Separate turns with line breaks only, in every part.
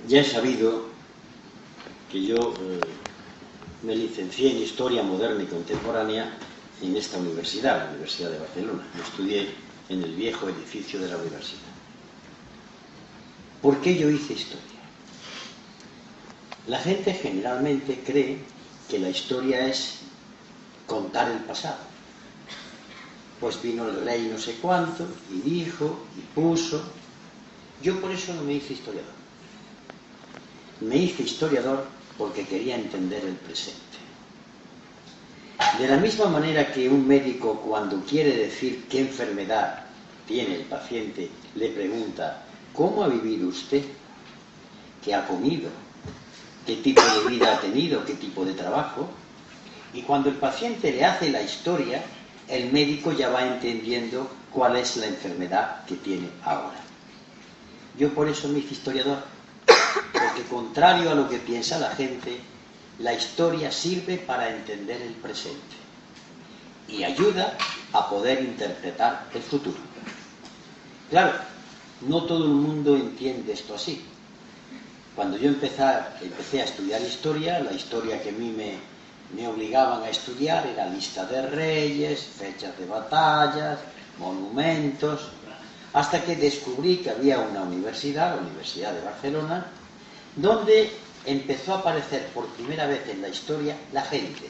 Ya he sabido que yo me licencié en Historia Moderna y Contemporánea en esta universidad, la Universidad de Barcelona. Yo estudié en el viejo edificio de la universidad. ¿Por qué yo hice historia? La gente generalmente cree que la historia es contar el pasado. Pues vino el rey no sé cuánto, y dijo, y puso. Yo por eso no me hice historiador. Me hice historiador porque quería entender el presente. De la misma manera que un médico, cuando quiere decir qué enfermedad tiene el paciente, le pregunta: ¿cómo ha vivido usted? ¿Qué ha comido? ¿Qué tipo de vida ha tenido? ¿Qué tipo de trabajo? Y cuando el paciente le hace la historia, el médico ya va entendiendo cuál es la enfermedad que tiene ahora. Yo por eso me hice historiador, porque contrario a lo que piensa la gente, la historia sirve para entender el presente y ayuda a poder interpretar el futuro. Claro, no todo el mundo entiende esto así. Cuando yo empecé a estudiar historia, la historia que a mí me obligaban a estudiar era lista de reyes, fechas de batallas, monumentos, hasta que descubrí que había una universidad, la Universidad de Barcelona, donde empezó a aparecer por primera vez en la historia la gente.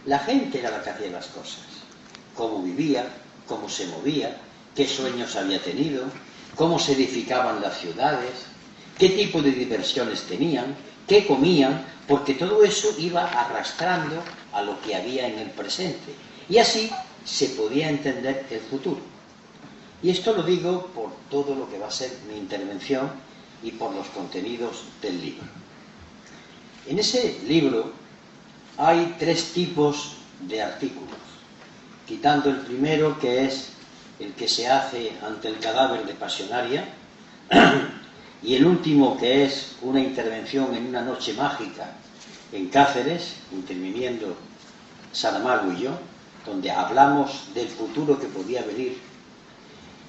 La gente era la que hacía las cosas, cómo vivía, cómo se movía, qué sueños había tenido, cómo se edificaban las ciudades, qué tipo de diversiones tenían, qué comían, porque todo eso iba arrastrando a lo que había en el presente. Y así se podía entender el futuro. Y esto lo digo por todo lo que va a ser mi intervención y por los contenidos del libro. En ese libro hay 3 tipos de artículos, quitando el primero, que es el que se hace ante el cadáver de Pasionaria, y el último, que es una intervención en una noche mágica en Cáceres, interviniendo Saramago y yo, donde hablamos del futuro que podía venir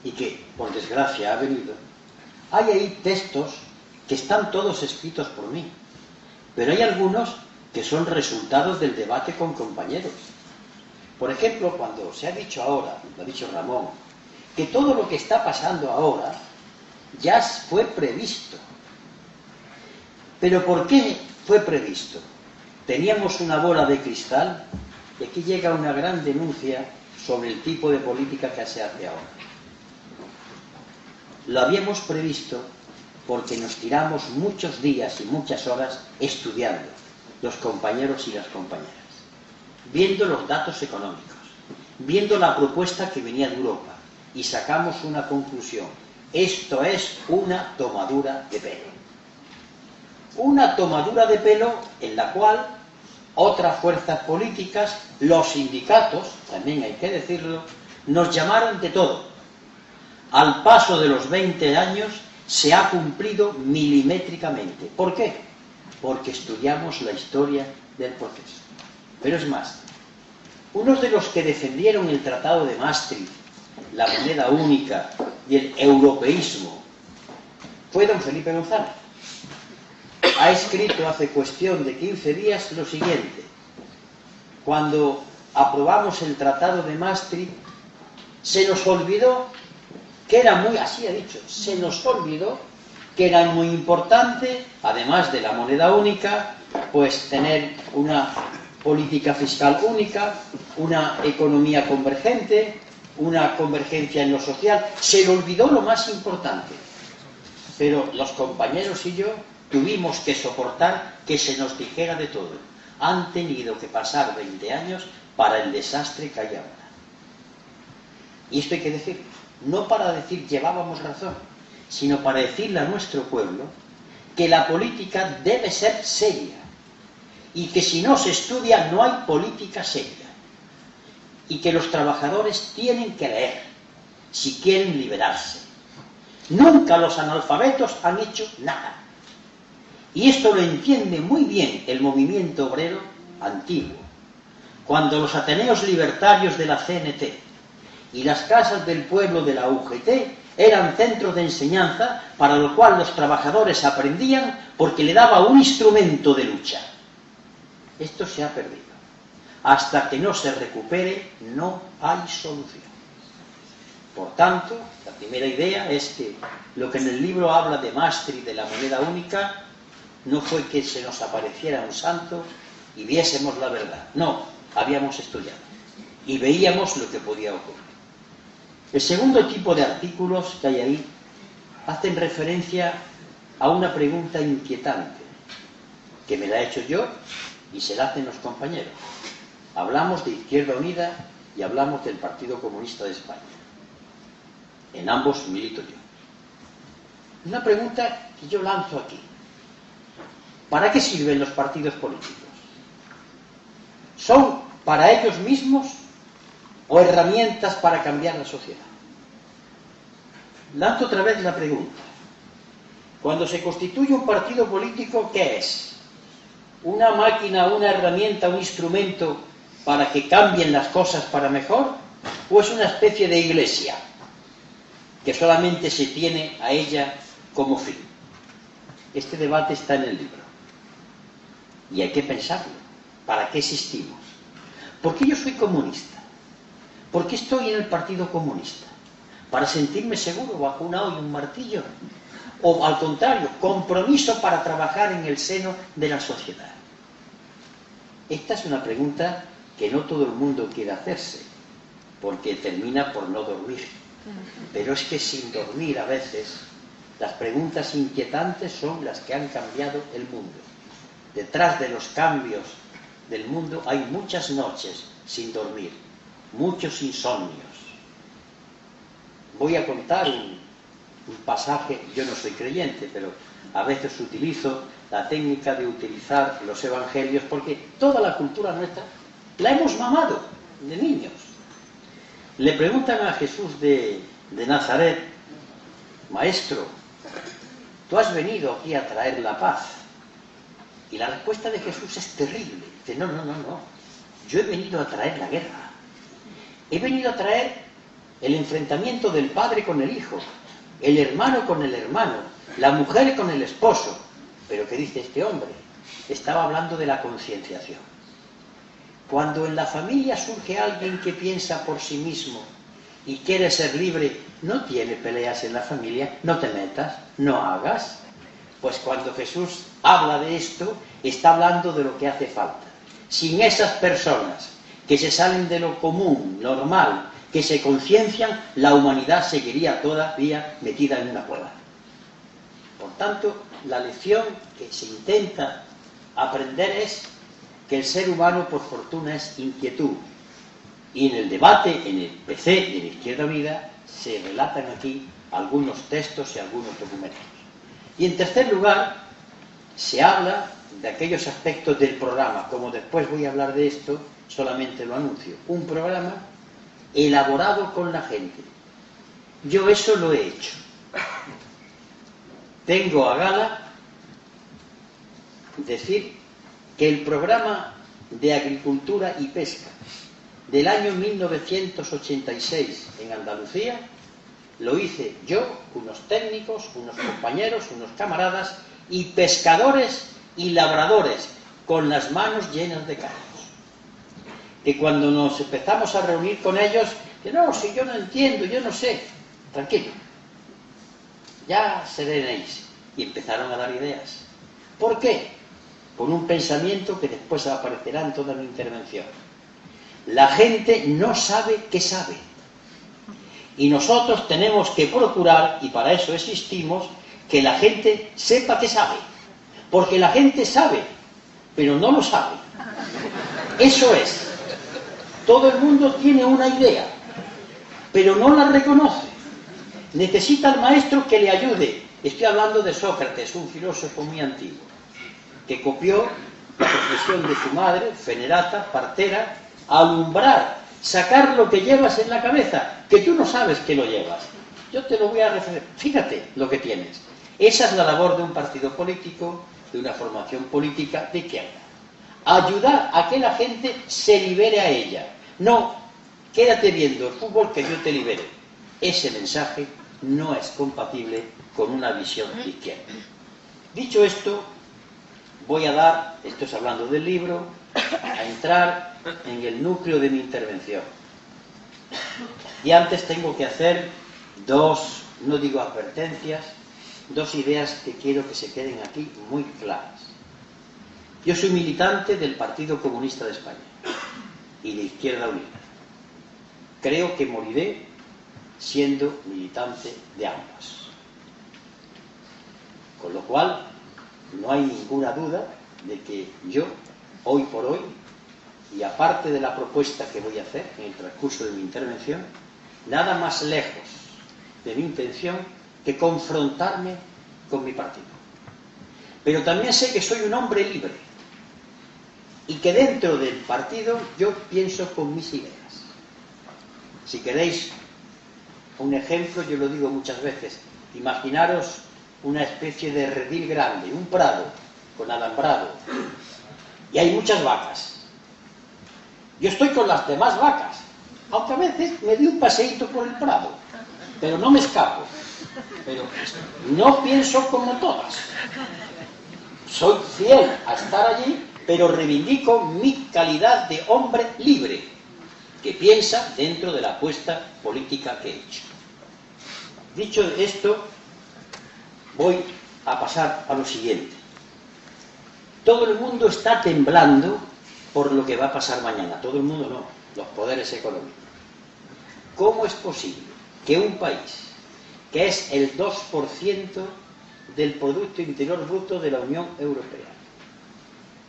y que, por desgracia, ha venido. Hay ahí textos que están todos escritos por mí, pero hay algunos que son resultados del debate con compañeros. Por ejemplo, cuando se ha dicho ahora, lo ha dicho Ramón, que todo lo que está pasando ahora ya fue previsto. ¿Pero por qué fue previsto? Teníamos una bola de cristal, y aquí llega una gran denuncia sobre el tipo de política que se hace ahora. Lo habíamos previsto porque nos tiramos muchos días y muchas horas estudiando, los compañeros y las compañeras, viendo los datos económicos, viendo la propuesta que venía de Europa, y sacamos una conclusión: esto es una tomadura de pelo. Una tomadura de pelo en la cual otras fuerzas políticas, los sindicatos, también hay que decirlo, nos llamaron de todo. Al paso de los 20 años se ha cumplido milimétricamente. ¿Por qué? Porque estudiamos la historia del proceso. Pero es más, unos de los que defendieron el Tratado de Maastricht, la moneda única y el europeísmo, fue don Felipe González. Ha escrito hace cuestión de 15 días lo siguiente: cuando aprobamos el Tratado de Maastricht, se nos olvidó que era muy, así ha dicho, se nos olvidó que era muy importante, además de la moneda única, pues tener una política fiscal única, una economía convergente, una convergencia en lo social. Se le olvidó lo más importante. Pero los compañeros y yo tuvimos que soportar que se nos dijera de todo. Han tenido que pasar 20 años para el desastre que hay ahora. Y esto hay que decirlo, no para decir llevábamos razón, sino para decirle a nuestro pueblo que la política debe ser seria y que si no se estudia no hay política seria, y que los trabajadores tienen que leer si quieren liberarse. Nunca los analfabetos han hecho nada. Y esto lo entiende muy bien el movimiento obrero antiguo. Cuando los ateneos libertarios de la CNT y las casas del pueblo de la UGT Eran centros de enseñanza para lo cual los trabajadores aprendían porque le daba un instrumento de lucha. Esto se ha perdido. Hasta que no se recupere, no hay solución. Por tanto, la primera idea es que lo que en el libro habla de Maastricht, de la moneda única, no fue que se nos apareciera un santo y viésemos la verdad. No, habíamos estudiado y veíamos lo que podía ocurrir. El segundo tipo de artículos que hay ahí hacen referencia a una pregunta inquietante que me la he hecho yo y se la hacen los compañeros. Hablamos de Izquierda Unida y hablamos del Partido Comunista de España. En ambos milito yo. Una pregunta que yo lanzo aquí. ¿Para qué sirven los partidos políticos? ¿Son para ellos mismos o herramientas para cambiar la sociedad? Lanzo otra vez la pregunta. Cuando se constituye un partido político, ¿qué es? ¿Una máquina, una herramienta, un instrumento para que cambien las cosas para mejor? ¿O es una especie de iglesia que solamente se tiene a ella como fin? Este debate está en el libro. Y hay que pensarlo. ¿Para qué existimos? ¿Por qué yo soy comunista? ¿Por qué estoy en el Partido Comunista? ¿Para sentirme seguro bajo una hoz y un martillo? ¿O al contrario, compromiso para trabajar en el seno de la sociedad? Esta es una pregunta que no todo el mundo quiere hacerse, porque termina por no dormir. Pero es que sin dormir a veces, las preguntas inquietantes son las que han cambiado el mundo. Detrás de los cambios del mundo hay muchas noches sin dormir, muchos insomnios. Voy a contar un pasaje, yo no soy creyente, pero a veces utilizo la técnica de utilizar los evangelios porque toda la cultura nuestra la hemos mamado de niños. Le preguntan a Jesús de Nazaret: Maestro, tú has venido aquí a traer la paz. Y la respuesta de Jesús es terrible. Dice: no, yo he venido a traer la guerra. He venido a traer el enfrentamiento del padre con el hijo, el hermano con el hermano, la mujer con el esposo. Pero ¿qué dice este hombre? Estaba hablando de la concienciación. Cuando en la familia surge alguien que piensa por sí mismo y quiere ser libre, no tiene peleas en la familia, no te metas, no hagas. Pues cuando Jesús habla de esto, está hablando de lo que hace falta. Sin esas personas que se salen de lo común, normal, que se conciencian, la humanidad seguiría todavía metida en una cueva. Por tanto, la lección que se intenta aprender es que el ser humano, por fortuna, es inquietud. Y en el debate, en el PC y en Izquierda Unida, se relatan aquí algunos textos y algunos documentos. Y en tercer lugar, se habla de aquellos aspectos del programa. Como después voy a hablar de esto, solamente lo anuncio. Un programa elaborado con la gente. Yo eso lo he hecho. Tengo a gala decir que el programa de agricultura y pesca del año 1986 en Andalucía lo hice yo, unos técnicos, unos compañeros, unos camaradas y pescadores y labradores con las manos llenas de carros. Que cuando nos empezamos a reunir con ellos, que no, si yo no entiendo, yo no sé, tranquilo, ya serenéis. Y empezaron a dar ideas. ¿Por qué? Con un pensamiento que después aparecerá en toda mi intervención. La gente no sabe qué sabe. Y nosotros tenemos que procurar, y para eso existimos, que la gente sepa qué sabe. Porque la gente sabe, pero no lo sabe. Eso es. Todo el mundo tiene una idea, pero no la reconoce. Necesita al maestro que le ayude. Estoy hablando de Sócrates, un filósofo muy antiguo, que copió la profesión de su madre, fenerata, partera, alumbrar, sacar lo que llevas en la cabeza, que tú no sabes que lo llevas. Yo te lo voy a referir. Fíjate lo que tienes. Esa es la labor de un partido político, de una formación política de izquierda. Ayudar a que la gente se libere a ella. No, quédate viendo el fútbol que yo te libere. Ese mensaje no es compatible con una visión izquierda. Dicho esto, voy a dar, esto es hablando del libro, a entrar en el núcleo de mi intervención. Y antes tengo que hacer dos, no digo advertencias, dos ideas que quiero que se queden aquí muy claras. Yo soy militante del Partido Comunista de España y de Izquierda Unida. Creo que moriré siendo militante de ambas. Con lo cual, no hay ninguna duda de que yo, hoy por hoy, y aparte de la propuesta que voy a hacer en el transcurso de mi intervención, nada más lejos de mi intención que confrontarme con mi partido. Pero también sé que soy un hombre libre y que dentro del partido yo pienso con mis ideas. Si queréis un ejemplo, yo lo digo muchas veces, imaginaros una especie de redil grande, un prado con alambrado, y hay muchas vacas. Yo estoy con las demás vacas, aunque a veces me doy un paseíto por el prado, pero no me escapo. Pero no pienso como todas. Soy fiel a estar allí, pero reivindico mi calidad de hombre libre, que piensa dentro de la apuesta política que he hecho. Dicho esto, voy a pasar a lo siguiente. Todo el mundo está temblando por lo que va a pasar mañana. Todo el mundo no, los poderes económicos. ¿Cómo es posible que un país que es el 2% del Producto Interior Bruto de la Unión Europea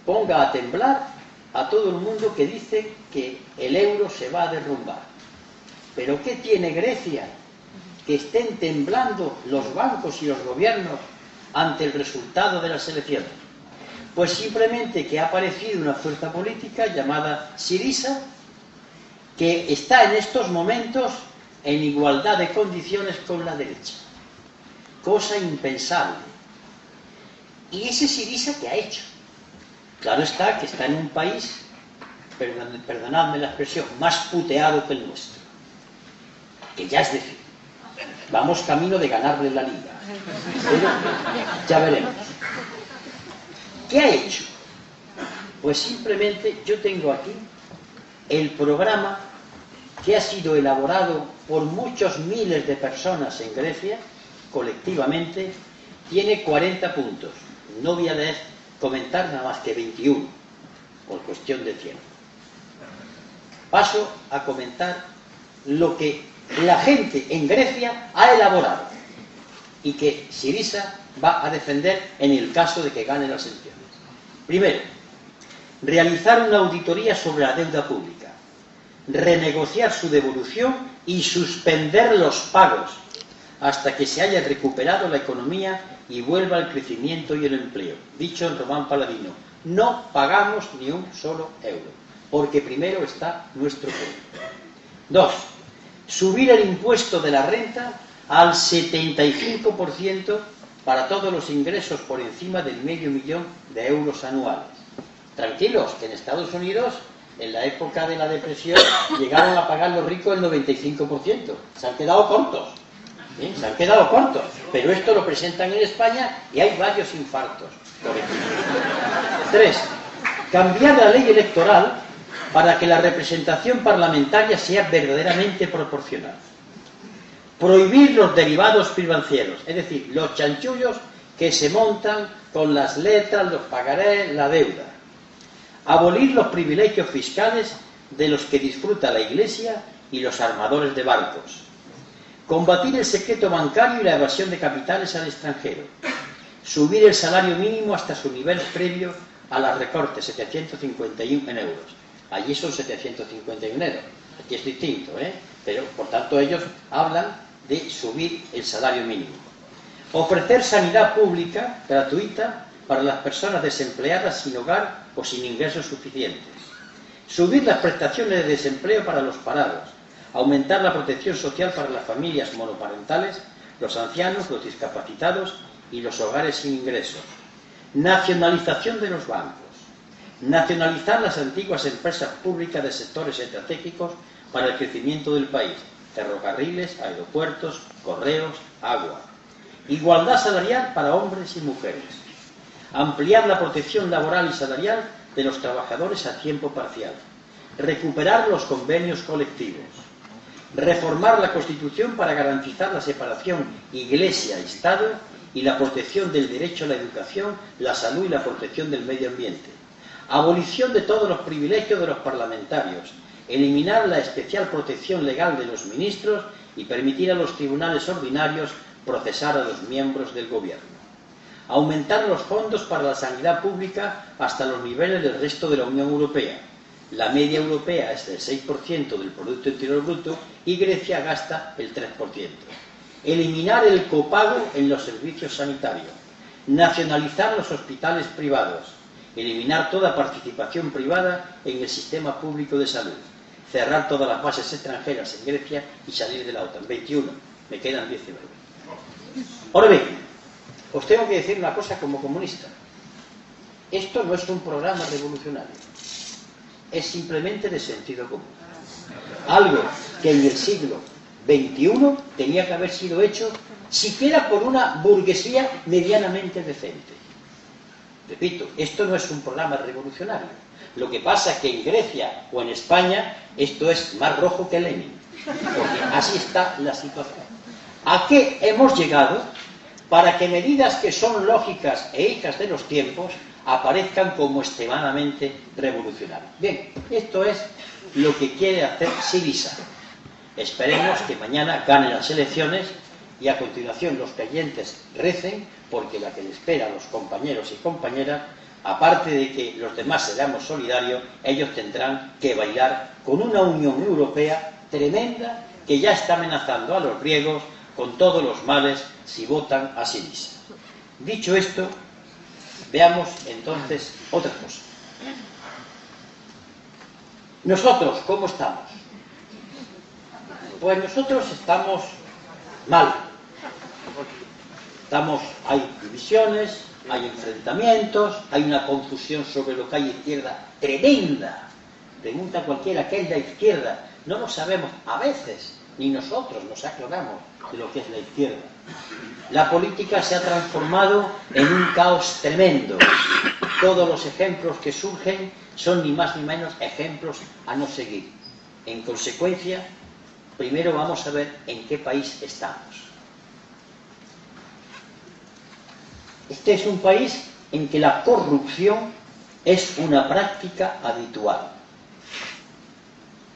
ponga a temblar a todo el mundo que dice que el euro se va a derrumbar? ¿Pero qué tiene Grecia que estén temblando los bancos y los gobiernos ante el resultado de las elecciones? Pues simplemente que ha aparecido una fuerza política llamada Syriza, que está en estos momentos en igualdad de condiciones con la derecha. Cosa impensable. ¿Y ese Syriza qué ha hecho? Claro está que está en un país, perdonadme la expresión, más puteado que el nuestro. Que ya es decir, vamos camino de ganarle la liga. Pero ya veremos. ¿Qué ha hecho? Pues simplemente yo tengo aquí el programa que ha sido elaborado por muchos miles de personas en Grecia, colectivamente, tiene 40 puntos. No voy a comentar nada más que 21, por cuestión de tiempo. Paso a comentar lo que la gente en Grecia ha elaborado y que Syriza va a defender en el caso de que gane las elecciones. Primero, realizar una auditoría sobre la deuda pública, renegociar su devolución y suspender los pagos hasta que se haya recuperado la economía y vuelva el crecimiento y el empleo. Dicho en Román Paladino, no pagamos ni un solo euro, porque primero está nuestro pueblo. 2. Subir el impuesto de la renta al 75% para todos los ingresos por encima del $500.000 de euros anuales. Tranquilos, que en Estados Unidos, en la época de la depresión, llegaron a pagar los ricos el 95%. Se han quedado cortos. ¿Sí? Se han quedado cortos. Pero esto lo presentan en España y hay varios infartos. 3. Cambiar la ley electoral para que la representación parlamentaria sea verdaderamente proporcional. Prohibir los derivados financieros, es decir, los chanchullos que se montan con las letras, los pagarés, la deuda. Abolir los privilegios fiscales de los que disfruta la Iglesia y los armadores de barcos. Combatir el secreto bancario y la evasión de capitales al extranjero. Subir el salario mínimo hasta su nivel previo a las recortes, 751 en euros. Allí son 751 euros. Aquí es distinto, pero por tanto ellos hablan de subir el salario mínimo. Ofrecer sanidad pública gratuita para las personas desempleadas sin hogar o sin ingresos suficientes. Subir las prestaciones de desempleo para los parados. Aumentar la protección social para las familias monoparentales, los ancianos, los discapacitados y los hogares sin ingresos. Nacionalización de los bancos. Nacionalizar las antiguas empresas públicas de sectores estratégicos para el crecimiento del país. ferrocarriles, aeropuertos, correos, agua. Igualdad salarial para hombres y mujeres. Ampliar la protección laboral y salarial de los trabajadores a tiempo parcial. Recuperar los convenios colectivos. Reformar la Constitución para garantizar la separación Iglesia-Estado y la protección del derecho a la educación, la salud y la protección del medio ambiente. Abolición de todos los privilegios de los parlamentarios. Eliminar la especial protección legal de los ministros y permitir a los tribunales ordinarios procesar a los miembros del gobierno. Aumentar los fondos para la sanidad pública hasta los niveles del resto de la Unión Europea. La media europea es del 6% del Producto Interior Bruto y Grecia gasta el 3%. Eliminar el copago en los servicios sanitarios. Nacionalizar los hospitales privados. Eliminar toda participación privada en el sistema público de salud. Cerrar todas las bases extranjeras en Grecia y salir de la OTAN. 21. Me quedan 19. Ahora bien, os tengo que decir una cosa como comunista. Esto no es un programa revolucionario. Es simplemente de sentido común. Algo que en el siglo XXI tenía que haber sido hecho siquiera por una burguesía medianamente decente. Repito, esto no es un programa revolucionario. Lo que pasa es que en Grecia o en España esto es más rojo que Lenin. Porque así está la situación. ¿A qué hemos llegado? Para que medidas que son lógicas e hijas de los tiempos aparezcan como extremadamente revolucionarias. Bien, esto es lo que quiere hacer Syriza. Esperemos que mañana gane las elecciones y a continuación los creyentes recen, porque la que le espera a los compañeros y compañeras, aparte de que los demás seramos solidarios, ellos tendrán que bailar con una Unión Europea tremenda que ya está amenazando a los griegos con todos los males si votan a Syriza. Dicho esto, veamos entonces otra cosa. Nosotros, ¿cómo estamos? Pues nosotros estamos mal. Hay divisiones, hay enfrentamientos, hay una confusión sobre lo que hay izquierda tremenda. Pregunta a cualquiera qué es la izquierda. No lo sabemos a veces, ni nosotros nos aclaramos de lo que es la izquierda. La política se ha transformado en un caos tremendo. Todos los ejemplos que surgen son ni más ni menos ejemplos a no seguir. En consecuencia, primero vamos a ver en qué país estamos. Este es un país en que la corrupción es una práctica habitual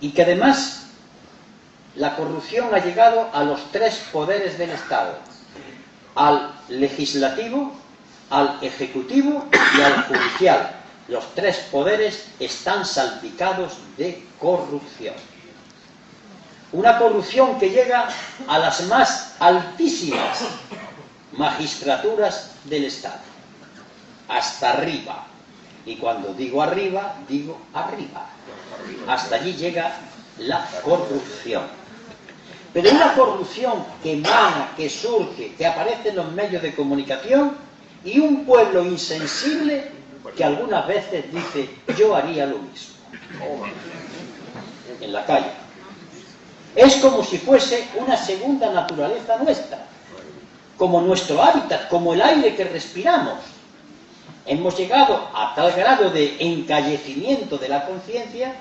y que además la corrupción ha llegado a los tres poderes del Estado: al legislativo, al ejecutivo y al judicial. Los tres poderes están salpicados de corrupción. Una corrupción que llega a las más altísimas magistraturas del Estado, hasta arriba. Y cuando digo arriba, digo arriba. Hasta allí llega la corrupción. Pero una corrupción que emana, que surge, que aparece en los medios de comunicación, y un pueblo insensible que algunas veces dice: yo haría lo mismo. En la calle. Es como si fuese una segunda naturaleza nuestra, como nuestro hábitat, como el aire que respiramos. Hemos llegado a tal grado de encallecimiento de la conciencia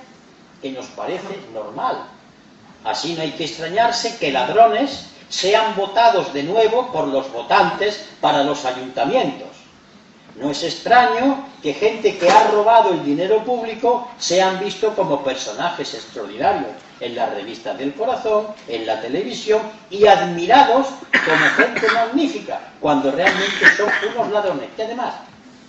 que nos parece normal. Así no hay que extrañarse que ladrones sean votados de nuevo por los votantes para los ayuntamientos. No es extraño que gente que ha robado el dinero público sean vistos como personajes extraordinarios en las revistas del corazón, en la televisión, y admirados como gente magnífica, cuando realmente son unos ladrones que además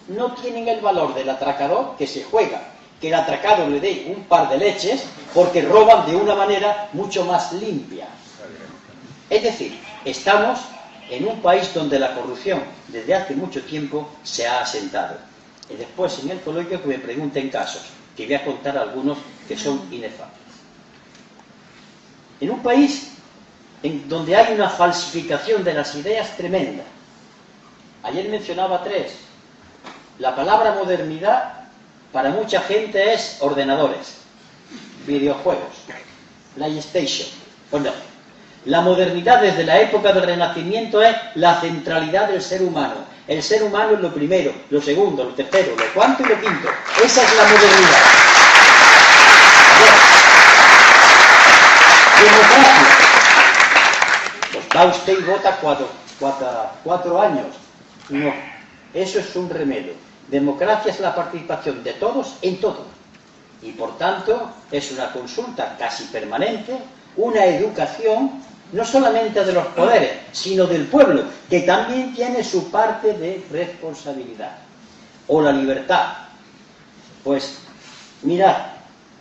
no tienen el valor del atracador, que se juega que el atracado le dé un par de leches, porque roban de una manera mucho más limpia. Es decir, estamos en un país donde la corrupción desde hace mucho tiempo se ha asentado. Y después en el coloquio que me pregunten casos, que voy a contar algunos que son inefables. En un país en donde hay una falsificación de las ideas tremenda. Ayer mencionaba tres. La palabra modernidad para mucha gente es ordenadores, videojuegos, PlayStation. Pues no, La modernidad desde la época del Renacimiento es la centralidad del ser humano. El ser humano es lo primero, lo segundo, lo tercero, lo cuarto y lo quinto. Esa es la modernidad. Democracia. Pues va usted y vota 4 años. No, eso es un remedio. Democracia es la participación de todos en todo. Y por tanto es una consulta casi permanente, una educación no solamente de los poderes, sino del pueblo, que también tiene su parte de responsabilidad. O la libertad. Pues mirad,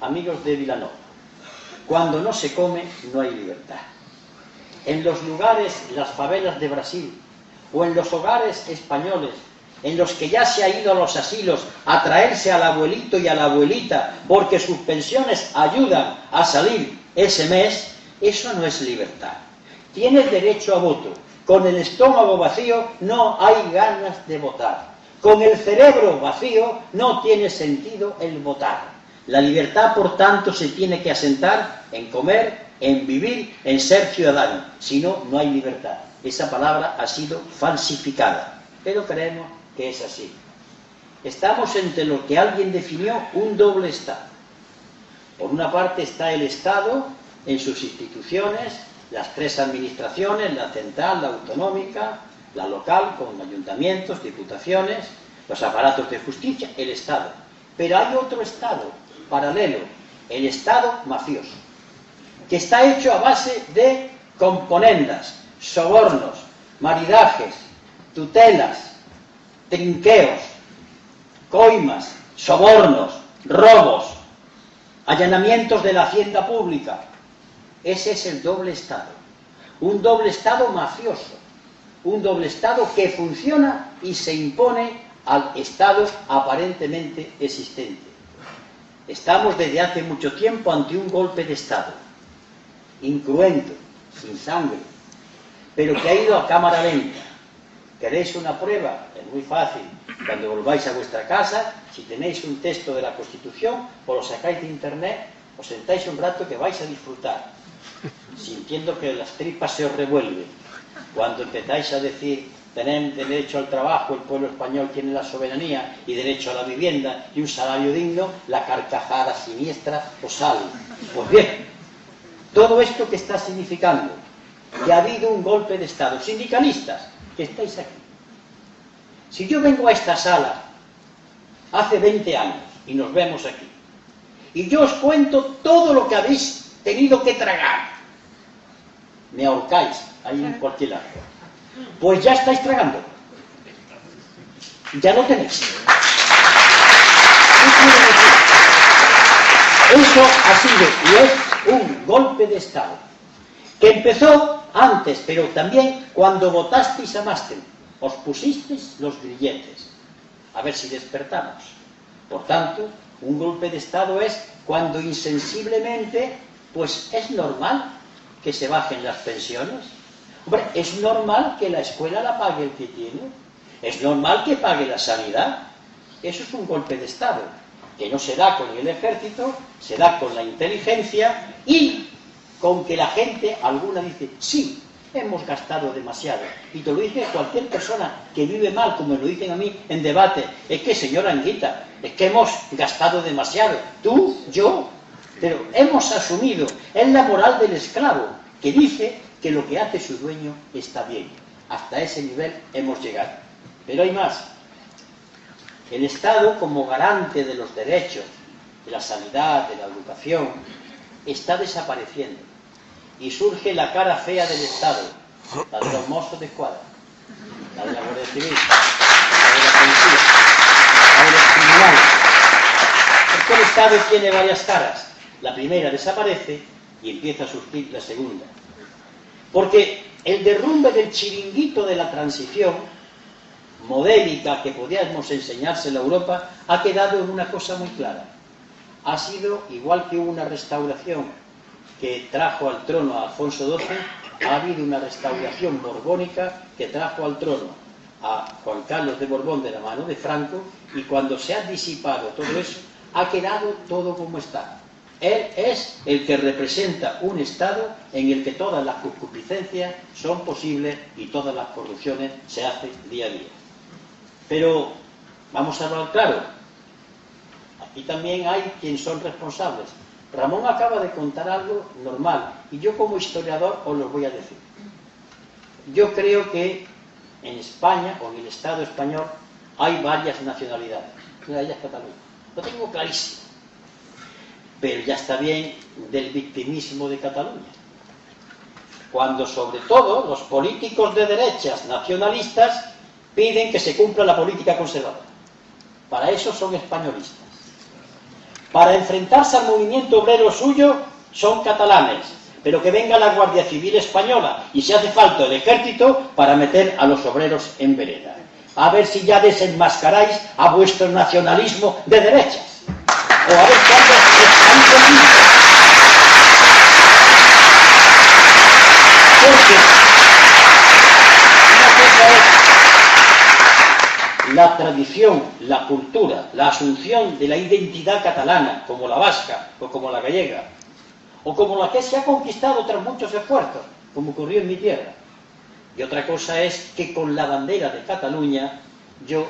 amigos de Vilanova, cuando no se come no hay libertad. En los lugares, las favelas de Brasil, o en los hogares españoles, en los que ya se ha ido a los asilos a traerse al abuelito y a la abuelita porque sus pensiones ayudan a salir ese mes, eso no es libertad. Tienes derecho a voto. Con el estómago vacío no hay ganas de votar. Con el cerebro vacío no tiene sentido el votar. La libertad, por tanto, se tiene que asentar en comer, en vivir, en ser ciudadano. Si no, no hay libertad. Esa palabra ha sido falsificada, pero creemos que es así. Estamos entre lo que alguien definió un doble Estado. Por una parte está el Estado en sus instituciones, las 3 administraciones, la central, la autonómica, la local, con ayuntamientos, diputaciones, los aparatos de justicia, el Estado. Pero hay otro Estado paralelo, el Estado mafioso, que está hecho a base de componendas, sobornos, maridajes, tutelas, trinqueos, coimas, sobornos, robos, allanamientos de la hacienda pública. Ese es el doble Estado. Un doble Estado mafioso. Un doble Estado que funciona y se impone al Estado aparentemente existente. Estamos desde hace mucho tiempo ante un golpe de Estado. Incruento, sin sangre, pero que ha ido a cámara lenta. ¿Queréis una prueba? Es muy fácil. Cuando volváis a vuestra casa, si tenéis un texto de la Constitución, o lo sacáis de internet, os sentáis un rato que vais a disfrutar, sintiendo que las tripas se os revuelven. Cuando empezáis a decir, tenemos derecho al trabajo, el pueblo español tiene la soberanía y derecho a la vivienda y un salario digno, la carcajada siniestra os sale. Pues bien, todo esto que está significando que ha habido un golpe de Estado. Sindicalistas, que estáis aquí. Si yo vengo a esta sala hace 20 años y nos vemos aquí, y yo os cuento todo lo que habéis tenido que tragar, me ahorcáis ahí en cualquier lado. Pues ya estáis tragando. Ya lo tenéis. Eso ha sido y es un golpe de Estado que empezó antes, pero también cuando votasteis a Maastricht, os pusisteis los grilletes. A ver si despertamos. Por tanto, un golpe de Estado es cuando insensiblemente, pues es normal que se bajen las pensiones. Hombre, es normal que la escuela la pague el que tiene. Es normal que pague la sanidad. Eso es un golpe de Estado, que no se da con el ejército, se da con la inteligencia y con que la gente, alguna dice, sí, hemos gastado demasiado. Y te lo dice cualquier persona que vive mal, como me lo dicen a mí en debate. Es que, señora Anguita, es que hemos gastado demasiado. Tú, yo, pero hemos asumido, es la moral del esclavo, que dice que lo que hace su dueño está bien. Hasta ese nivel hemos llegado. Pero hay más. El Estado, como garante de los derechos, de la sanidad, de la educación, está desapareciendo. Y surge la cara fea del Estado, la de los mozos de escuadra, la de la Guardia Civil, la de la policía, la de los criminales. Porque el Estado tiene varias caras. La primera desaparece y empieza a surgir la segunda. Porque el derrumbe del chiringuito de la transición modélica que podíamos enseñársela a Europa ha quedado en una cosa muy clara. Ha sido igual que hubo una restauración que trajo al trono a Alfonso XII, ha habido una restauración borbónica que trajo al trono a Juan Carlos de Borbón de la mano de Franco, y cuando se ha disipado todo eso, ha quedado todo como está. Él es el que representa un Estado en el que todas las concupiscencias son posibles y todas las corrupciones se hacen día a día. Pero vamos a hablar claro, aquí también hay quienes son responsables. Ramón acaba de contar algo normal y yo como historiador os lo voy a decir. Yo creo que en España o en el Estado español hay varias nacionalidades. Una de ellas es Cataluña. Lo tengo clarísimo. Pero ya está bien del victimismo de Cataluña. Cuando sobre todo los políticos de derechas nacionalistas piden que se cumpla la política conservadora. Para eso son españolistas. Para enfrentarse al movimiento obrero suyo son catalanes. Pero que venga la Guardia Civil Española y si hace falta el ejército para meter a los obreros en vereda. A ver si ya desenmascaráis a vuestro nacionalismo de derechas. O a ver cuándo están conmigo. Porque una cosa es la tradición, la cultura, la asunción de la identidad catalana, como la vasca o como la gallega, o como la que se ha conquistado tras muchos esfuerzos, como ocurrió en mi tierra. Y otra cosa es que con la bandera de Cataluña yo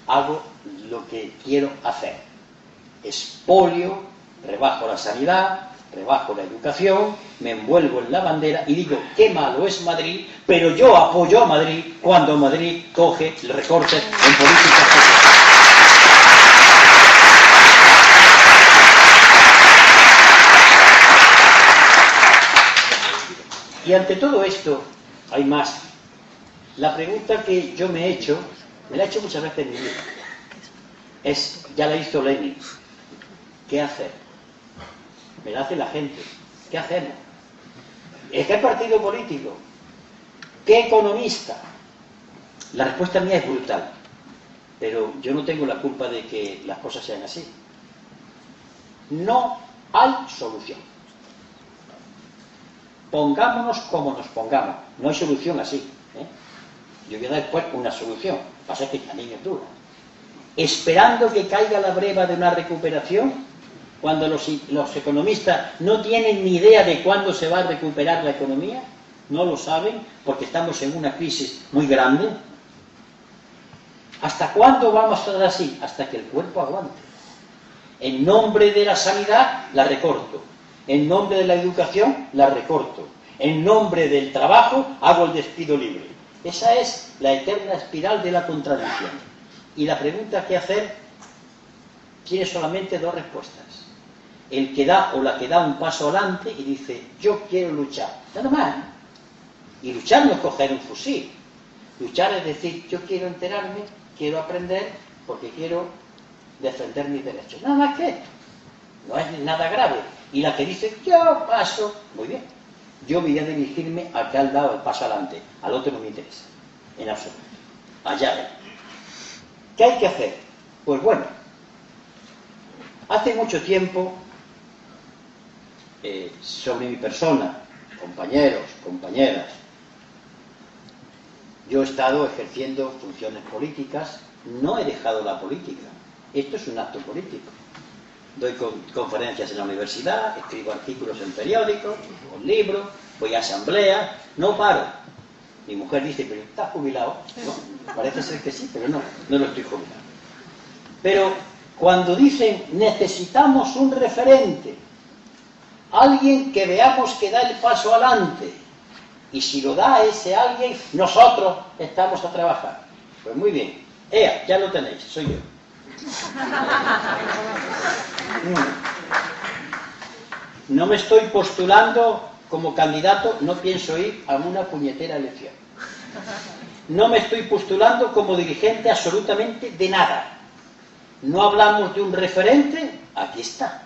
hago lo que quiero hacer. Expolio, rebajo la sanidad, rebajo la educación, me envuelvo en la bandera y digo qué malo es Madrid, pero yo apoyo a Madrid cuando Madrid coge recortes en políticas sociales. Y ante todo esto hay más. La pregunta que yo me he hecho, me la he hecho muchas veces en mi vida, es, ya la hizo Lenin, ¿qué hacer? Me la hace la gente, ¿qué hacemos? ¿Qué partido político? ¿Qué economista? La respuesta mía es brutal, pero yo no tengo la culpa de que las cosas sean así. No hay solución. Pongámonos como nos pongamos, no hay solución así. Yo voy a dar después una solución, pasa que también es dura. Esperando que caiga la breva de una recuperación, cuando los economistas no tienen ni idea de cuándo se va a recuperar la economía, no lo saben porque estamos en una crisis muy grande. ¿Hasta cuándo vamos a estar así? Hasta que el cuerpo aguante. En nombre de la sanidad la recorto, en nombre de la educación la recorto, en nombre del trabajo hago el despido libre. Esa es la eterna espiral de la contradicción. Y la pregunta que hacer tiene solamente dos respuestas. El que da o la que da un paso adelante y dice, yo quiero luchar. Nada más. Y luchar no es coger un fusil. Luchar es decir, yo quiero enterarme, quiero aprender, porque quiero defender mis derechos. Nada más que esto. No es nada grave. Y la que dice, yo paso, muy bien. Yo voy a dirigirme al que ha dado el paso adelante. Al otro no me interesa. En absoluto. Allá ven. ¿Qué hay que hacer? Pues bueno, hace mucho tiempo, sobre mi persona, compañeros, compañeras, yo he estado ejerciendo funciones políticas, no he dejado la política, esto es un acto político. Doy conferencias en la universidad, escribo artículos en periódicos, escribo libros, voy a asambleas, no paro. Mi mujer dice, pero ¿estás jubilado? No, parece ser que sí, pero no lo estoy jubilado. Pero cuando dicen, necesitamos un referente, alguien que veamos que da el paso adelante, y si lo da ese alguien, nosotros estamos a trabajar. Pues muy bien, ya lo tenéis, soy yo. No me estoy postulando como candidato, no pienso ir a una puñetera elección. No me estoy postulando como dirigente absolutamente de nada. No hablamos de un referente, aquí está.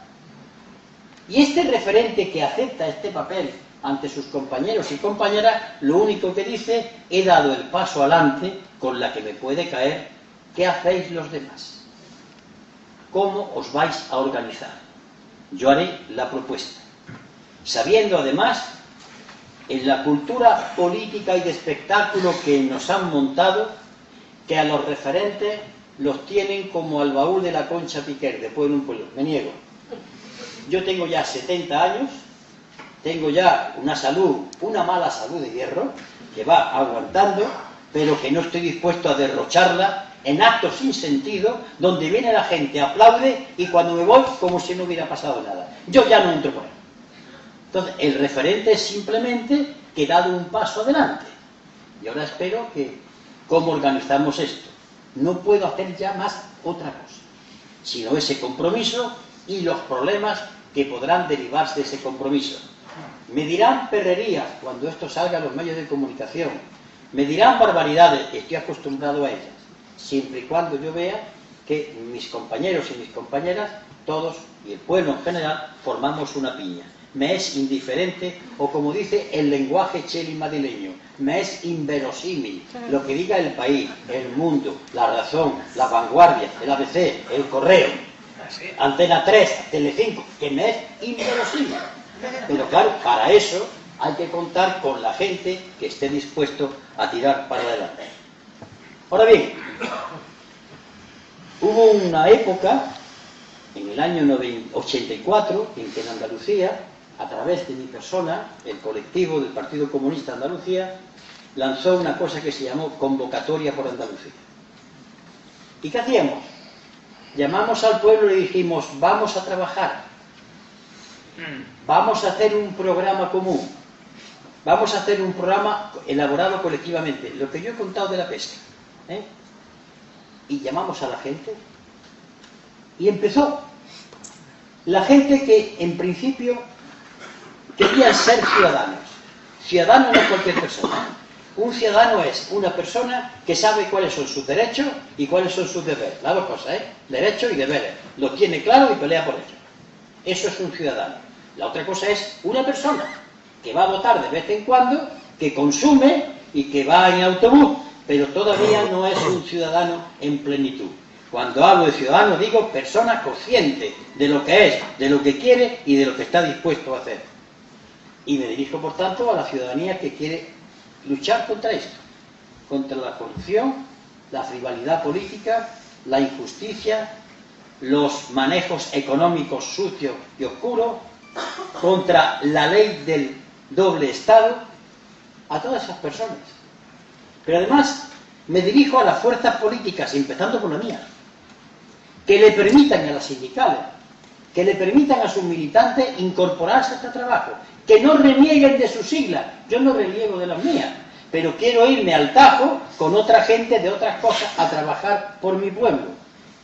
Y este referente que acepta este papel ante sus compañeros y compañeras, lo único que dice, he dado el paso adelante con la que me puede caer, ¿qué hacéis los demás? ¿Cómo os vais a organizar? Yo haré la propuesta, sabiendo además, en la cultura política y de espectáculo que nos han montado, que a los referentes los tienen como al baúl de la Concha Piquer, de pueblo en pueblo. Me niego. yo tengo ya 70 años, tengo ya una salud, una mala salud de hierro, que va aguantando, pero que no estoy dispuesto a derrocharla en actos sin sentido, donde viene la gente, aplaude, y cuando me voy, como si no hubiera pasado nada. Yo ya no entro por ahí. Entonces, el referente es simplemente que he dado un paso adelante. Y ahora espero que, ¿cómo organizamos esto? No puedo hacer ya más otra cosa, sino ese compromiso y los problemas que podrán derivarse de ese compromiso. Me dirán perrerías cuando esto salga a los medios de comunicación. Me dirán barbaridades, estoy acostumbrado a ellas, siempre y cuando yo vea que mis compañeros y mis compañeras, todos y el pueblo en general, formamos una piña. Me es indiferente, o como dice el lenguaje cheli madrileño, me es inverosímil lo que diga el país, el mundo, la razón, la vanguardia, el ABC, el correo, Antena 3, Telecinco, que me es inverosímil. Pero claro, para eso hay que contar con la gente que esté dispuesto a tirar para adelante. Ahora bien, hubo una época, en el año 84, en que en Andalucía, a través de mi persona, el colectivo del Partido Comunista de Andalucía lanzó una cosa que se llamó Convocatoria por Andalucía. ¿Y qué hacíamos? Llamamos al pueblo y dijimos, vamos a trabajar, vamos a hacer un programa común, vamos a hacer un programa elaborado colectivamente, lo que yo he contado de la pesca, y llamamos a la gente, y empezó la gente que en principio querían ser ciudadanos. Ciudadano no es cualquier persona. Un ciudadano es una persona que sabe cuáles son sus derechos y cuáles son sus deberes. Las dos cosas, derechos y deberes. Lo tiene claro y pelea por ello. Eso es un ciudadano. La otra cosa es una persona que va a votar de vez en cuando, que consume y que va en autobús, pero todavía no es un ciudadano en plenitud. Cuando hablo de ciudadano digo persona consciente de lo que es, de lo que quiere y de lo que está dispuesto a hacer. Y me dirijo, por tanto, a la ciudadanía que quiere luchar contra esto, contra la corrupción, la frivolidad política, la injusticia, los manejos económicos sucios y oscuros, contra la ley del doble Estado, a todas esas personas. Pero además me dirijo a las fuerzas políticas, empezando por la mía, que le permitan a las sindicales, que le permitan a sus militantes incorporarse a este trabajo, que no renieguen de sus siglas. Yo no reniego de las mías, pero quiero irme al Tajo con otra gente de otras cosas a trabajar por mi pueblo.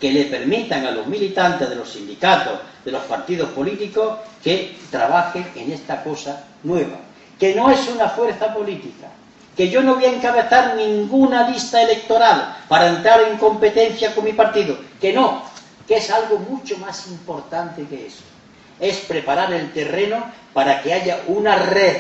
Que le permitan a los militantes de los sindicatos, de los partidos políticos, que trabajen en esta cosa nueva. Que no es una fuerza política, que yo no voy a encabezar ninguna lista electoral para entrar en competencia con mi partido, que no, que es algo mucho más importante que eso. Es preparar el terreno para que haya una red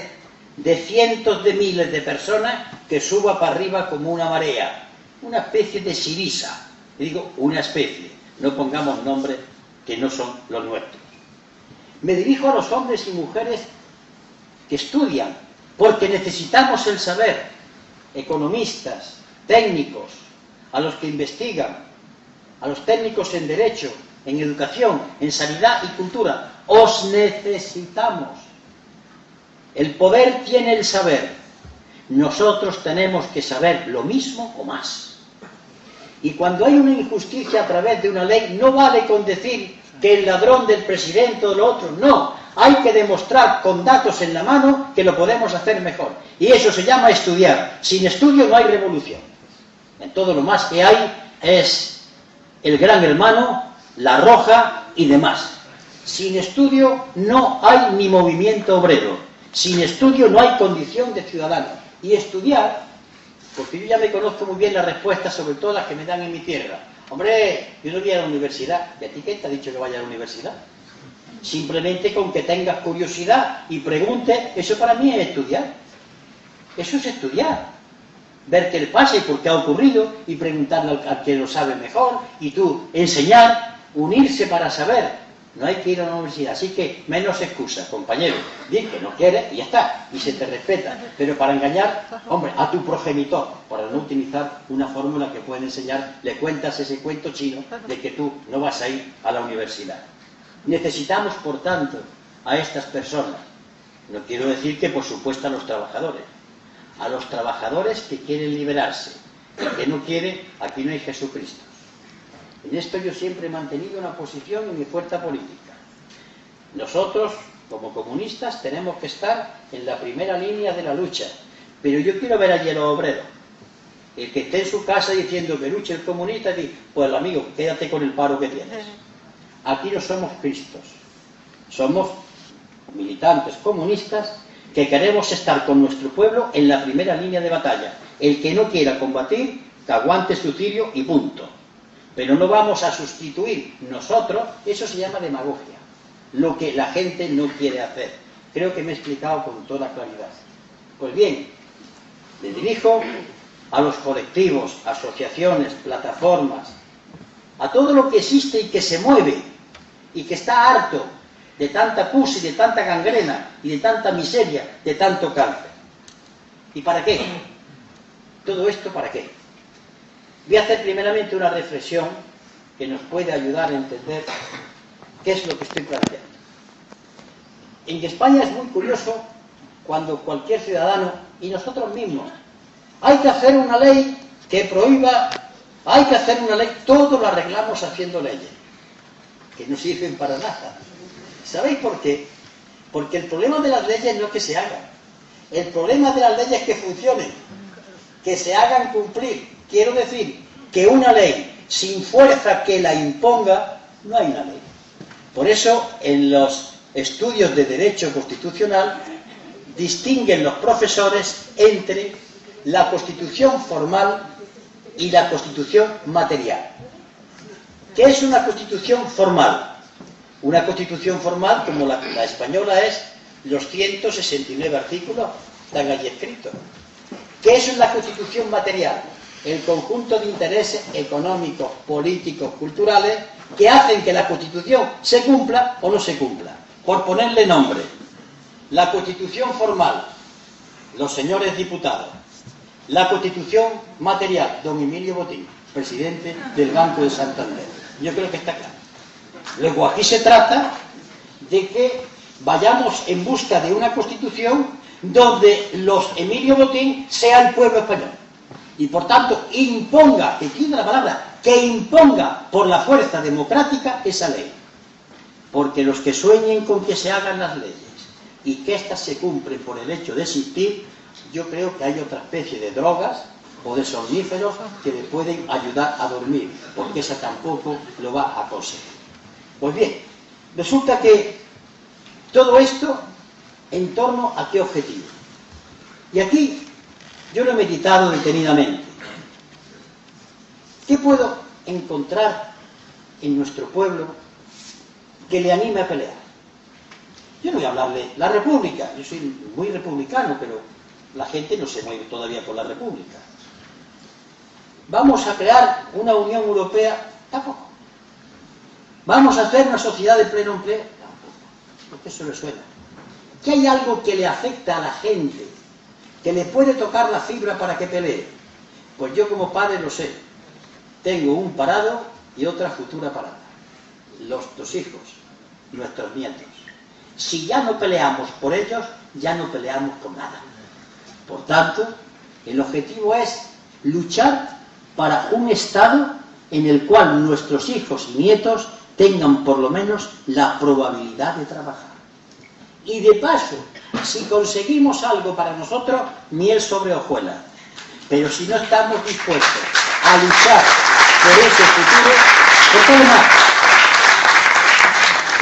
de cientos de miles de personas que suba para arriba como una marea, una especie de Sirisa. Y digo, una especie, no pongamos nombres que no son los nuestros. Me dirijo a los hombres y mujeres que estudian, porque necesitamos el saber, economistas, técnicos, a los que investigan, a los técnicos en derecho, en educación, en sanidad y cultura. Os necesitamos. El poder tiene el saber. Nosotros tenemos que saber lo mismo o más. Y cuando hay una injusticia a través de una ley, no vale con decir que el ladrón del presidente o del otro, no. Hay que demostrar con datos en la mano que lo podemos hacer mejor. Y eso se llama estudiar. Sin estudio no hay revolución. En todo lo más que hay es el Gran Hermano, la Roja y demás. Sin estudio no hay ni movimiento obrero. Sin estudio no hay condición de ciudadano. Y estudiar, porque yo ya me conozco muy bien las respuestas, sobre todo las que me dan en mi tierra. Hombre, yo no voy a la universidad. ¿Y a ti quién te ha dicho que vaya a la universidad? Simplemente con que tengas curiosidad y preguntes, eso para mí es estudiar. Eso es estudiar. Ver qué le pasa y por qué ha ocurrido y preguntarle al que lo sabe mejor y tú enseñar, unirse para saber. No hay que ir a la universidad, así que menos excusas, compañero. Bien, que no quieres y ya está, y se te respeta. Pero para engañar, hombre, a tu progenitor, para no utilizar una fórmula que pueden enseñar, le cuentas ese cuento chino de que tú no vas a ir a la universidad. Necesitamos, por tanto, a estas personas. No quiero decir que, por supuesto, a los trabajadores que quieren liberarse. El que no quiere, aquí no hay Jesucristo. En esto yo siempre he mantenido una posición en mi fuerza política. Nosotros, como comunistas, tenemos que estar en la primera línea de la lucha. Pero yo quiero ver allí a los obreros. El que esté en su casa diciendo que luche el comunista, dice, pues amigo, quédate con el paro que tienes. Aquí no somos Cristos. Somos militantes comunistas que queremos estar con nuestro pueblo en la primera línea de batalla. El que no quiera combatir, que aguante su cirio y punto. Pero no vamos a sustituir nosotros, eso se llama demagogia, lo que la gente no quiere hacer. Creo que me he explicado con toda claridad. Pues bien, me dirijo a los colectivos, asociaciones, plataformas, a todo lo que existe y que se mueve y que está harto de tanta pus y de tanta gangrena y de tanta miseria, de tanto cáncer. ¿Y para qué? ¿Todo esto para qué? Voy a hacer primeramente una reflexión que nos puede ayudar a entender qué es lo que estoy planteando. En España es muy curioso cuando cualquier ciudadano, y nosotros mismos, hay que hacer una ley que prohíba, hay que hacer una ley, todo lo arreglamos haciendo leyes, que no sirven para nada. ¿Sabéis por qué? Porque el problema de las leyes no es que se hagan, el problema de las leyes es que funcionen, que se hagan cumplir. Quiero decir que una ley sin fuerza que la imponga, no hay una ley. Por eso, en los estudios de derecho constitucional, distinguen los profesores entre la Constitución formal y la Constitución material. ¿Qué es una Constitución formal? Una Constitución formal, como la española, es los 169 artículos, están allí escritos. ¿Qué es una Constitución material? El conjunto de intereses económicos, políticos, culturales que hacen que la Constitución se cumpla o no se cumpla. Por ponerle nombre, la Constitución formal, los señores diputados. La Constitución material, don Emilio Botín, presidente del Banco de Santander. Yo creo que está claro. Luego aquí se trata de que vayamos en busca de una Constitución donde los Emilio Botín sea el pueblo español. Y por tanto imponga, que tiene la palabra, que imponga por la fuerza democrática esa ley. Porque los que sueñen con que se hagan las leyes y que éstas se cumplen por el hecho de existir, yo creo que hay otra especie de drogas o de somníferos que le pueden ayudar a dormir, porque esa tampoco lo va a conseguir. Pues bien, resulta que todo esto en torno a qué objetivo. Y aquí yo lo he meditado detenidamente. ¿Qué puedo encontrar en nuestro pueblo que le anime a pelear? Yo no voy a hablar de la República, yo soy muy republicano, pero la gente no se mueve todavía por la República. ¿Vamos a crear una Unión Europea? Tampoco. ¿Vamos a hacer una sociedad de pleno empleo? Tampoco, porque eso le suena. ¿Que hay algo que le afecta a la gente, que le puede tocar la fibra para que pelee? Pues yo como padre lo sé. Tengo un parado y otra futura parada. Los dos hijos, nuestros nietos. Si ya no peleamos por ellos, ya no peleamos por nada. Por tanto, el objetivo es luchar para un Estado en el cual nuestros hijos y nietos tengan por lo menos la probabilidad de trabajar. Y de paso, si conseguimos algo para nosotros, miel sobre hojuelas. Pero si no estamos dispuestos a luchar por ese futuro, ¿por qué más?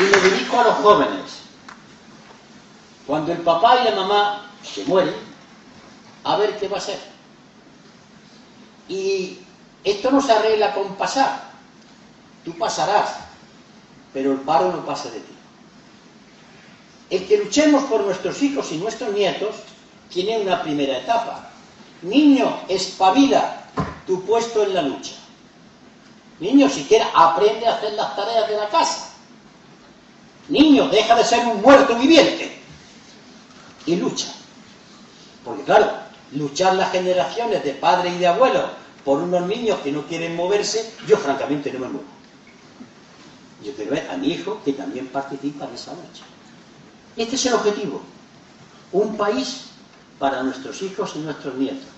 Y le dirijo a los jóvenes. Cuando el papá y la mamá se mueren, a ver qué va a ser. Y esto no se arregla con pasar. Tú pasarás, pero el paro no pasa de ti. El que luchemos por nuestros hijos y nuestros nietos tiene una primera etapa. Niño, espabila tu puesto en la lucha. Niño, siquiera aprende a hacer las tareas de la casa. Niño, deja de ser un muerto viviente y lucha. Porque claro, luchar las generaciones de padres y de abuelos por unos niños que no quieren moverse, yo francamente no me muevo.
Yo quiero ver a mi hijo que también participa en esa lucha. Este es el objetivo. Un país para nuestros hijos y nuestros nietos.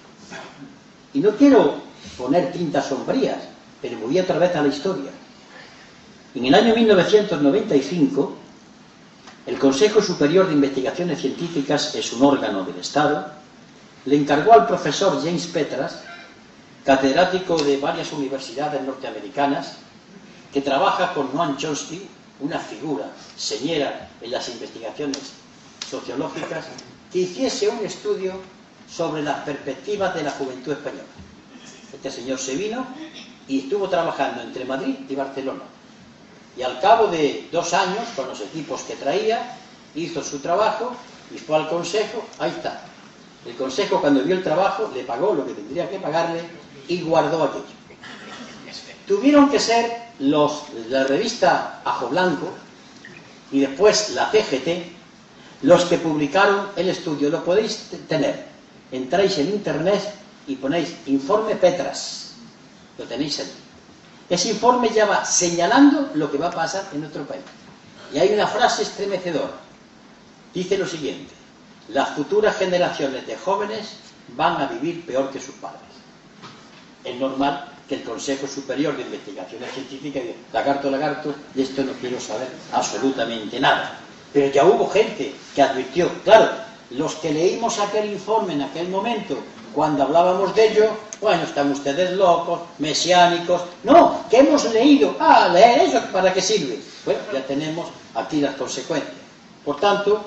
Y no quiero poner tintas sombrías, pero me voy otra vez a la historia. En el año 1995, el Consejo Superior de Investigaciones Científicas, es un órgano del Estado, le encargó al profesor James Petras, catedrático de varias universidades norteamericanas, que trabaja con Noam Chomsky, una figura señera en las investigaciones sociológicas, que hiciese un estudio sobre las perspectivas de la juventud española. Este señor se vino y estuvo trabajando entre Madrid y Barcelona. Y al cabo de 2 años, con los equipos que traía, hizo su trabajo y fue al Consejo. Ahí está. El Consejo, cuando vio el trabajo, le pagó lo que tendría que pagarle y guardó aquello. Tuvieron que ser la revista Ajo Blanco y después la CGT los que publicaron el estudio. Lo podéis tener. Entráis en internet y ponéis informe Petras. Lo tenéis allí. Ese informe ya va señalando lo que va a pasar en nuestro país. Y hay una frase estremecedora. Dice lo siguiente: las futuras generaciones de jóvenes van a vivir peor que sus padres. Es normal que el Consejo Superior de Investigaciones Científicas diga: lagarto, de esto no quiero saber absolutamente nada. Pero ya hubo gente que advirtió. Claro, los que leímos aquel informe en aquel momento, cuando hablábamos de ello, bueno, están ustedes locos, mesiánicos. No, que hemos leído. Leer eso, ¿para qué sirve? Bueno, ya tenemos aquí las consecuencias. Por tanto,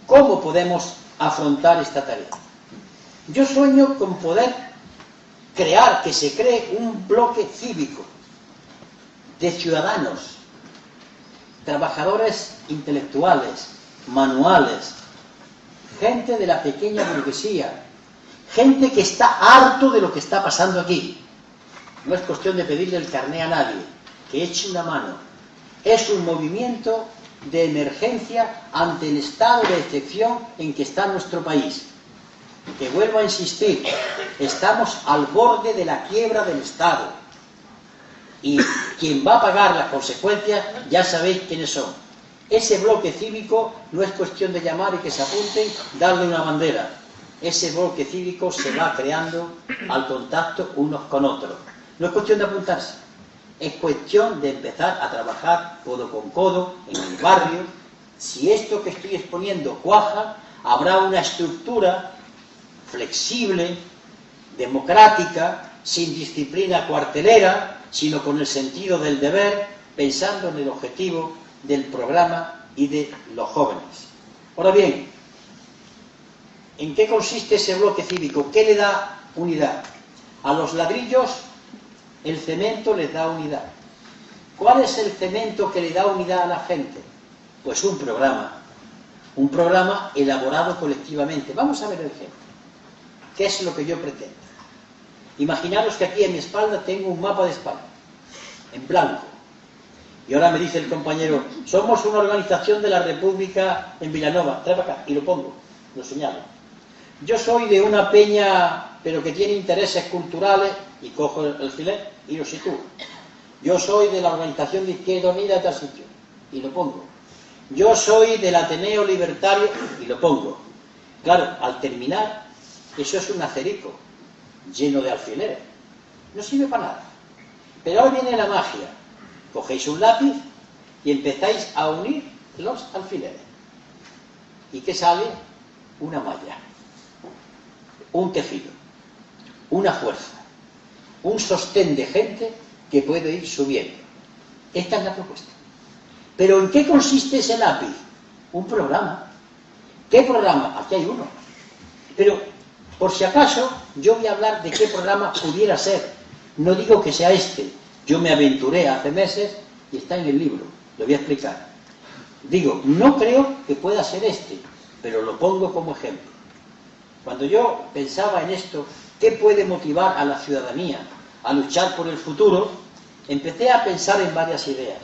¿cómo podemos afrontar esta tarea? Yo sueño con poder crear, que se cree un bloque cívico de ciudadanos, trabajadores intelectuales, manuales, gente de la pequeña burguesía, gente que está harto de lo que está pasando aquí. No es cuestión de pedirle el carné a nadie, que eche una mano. Es un movimiento de emergencia ante el estado de excepción en que está nuestro país. Que vuelvo a insistir, estamos al borde de la quiebra del Estado. Y quien va a pagar las consecuencias, ya sabéis quiénes son. Ese bloque cívico no es cuestión de llamar y que se apunten, darle una bandera. Ese bloque cívico se va creando al contacto unos con otros. No es cuestión de apuntarse, es cuestión de empezar a trabajar codo con codo en el barrio. Si esto que estoy exponiendo cuaja, habrá una estructura flexible, democrática, sin disciplina cuartelera, sino con el sentido del deber, pensando en el objetivo del programa y de los jóvenes. Ahora bien, ¿en qué consiste ese bloque cívico? ¿Qué le da unidad? A los ladrillos el cemento les da unidad. ¿Cuál es el cemento que le da unidad a la gente? Pues un programa elaborado colectivamente. Vamos a ver el ejemplo. ¿Qué es lo que yo pretendo? Imaginaros que aquí en mi espalda tengo un mapa de España, en blanco. Y ahora me dice el compañero: somos una organización de la República en Vilanova. Trae para acá. Y lo pongo, lo señalo. Yo soy de una peña, pero que tiene intereses culturales, y cojo el alfiler y lo sitúo. Yo soy de la Organización de Izquierda Unida de tal sitio, y lo pongo. Yo soy del Ateneo Libertario, y lo pongo. Claro, al terminar, eso es un acerico lleno de alfileres. No sirve para nada. Pero ahora viene la magia. Cogéis un lápiz y empezáis a unir los alfileres. ¿Y qué sale? Una malla, un tejido, una fuerza, un sostén de gente que puede ir subiendo. Esta es la propuesta. ¿Pero en qué consiste ese lápiz? Un programa. ¿Qué programa? Aquí hay uno. Pero, por si acaso, yo voy a hablar de qué programa pudiera ser. No digo que sea este. Yo me aventuré hace meses y está en el libro. Lo voy a explicar. Digo, no creo que pueda ser este, pero lo pongo como ejemplo. Cuando yo pensaba en esto, ¿qué puede motivar a la ciudadanía a luchar por el futuro? Empecé a pensar en varias ideas.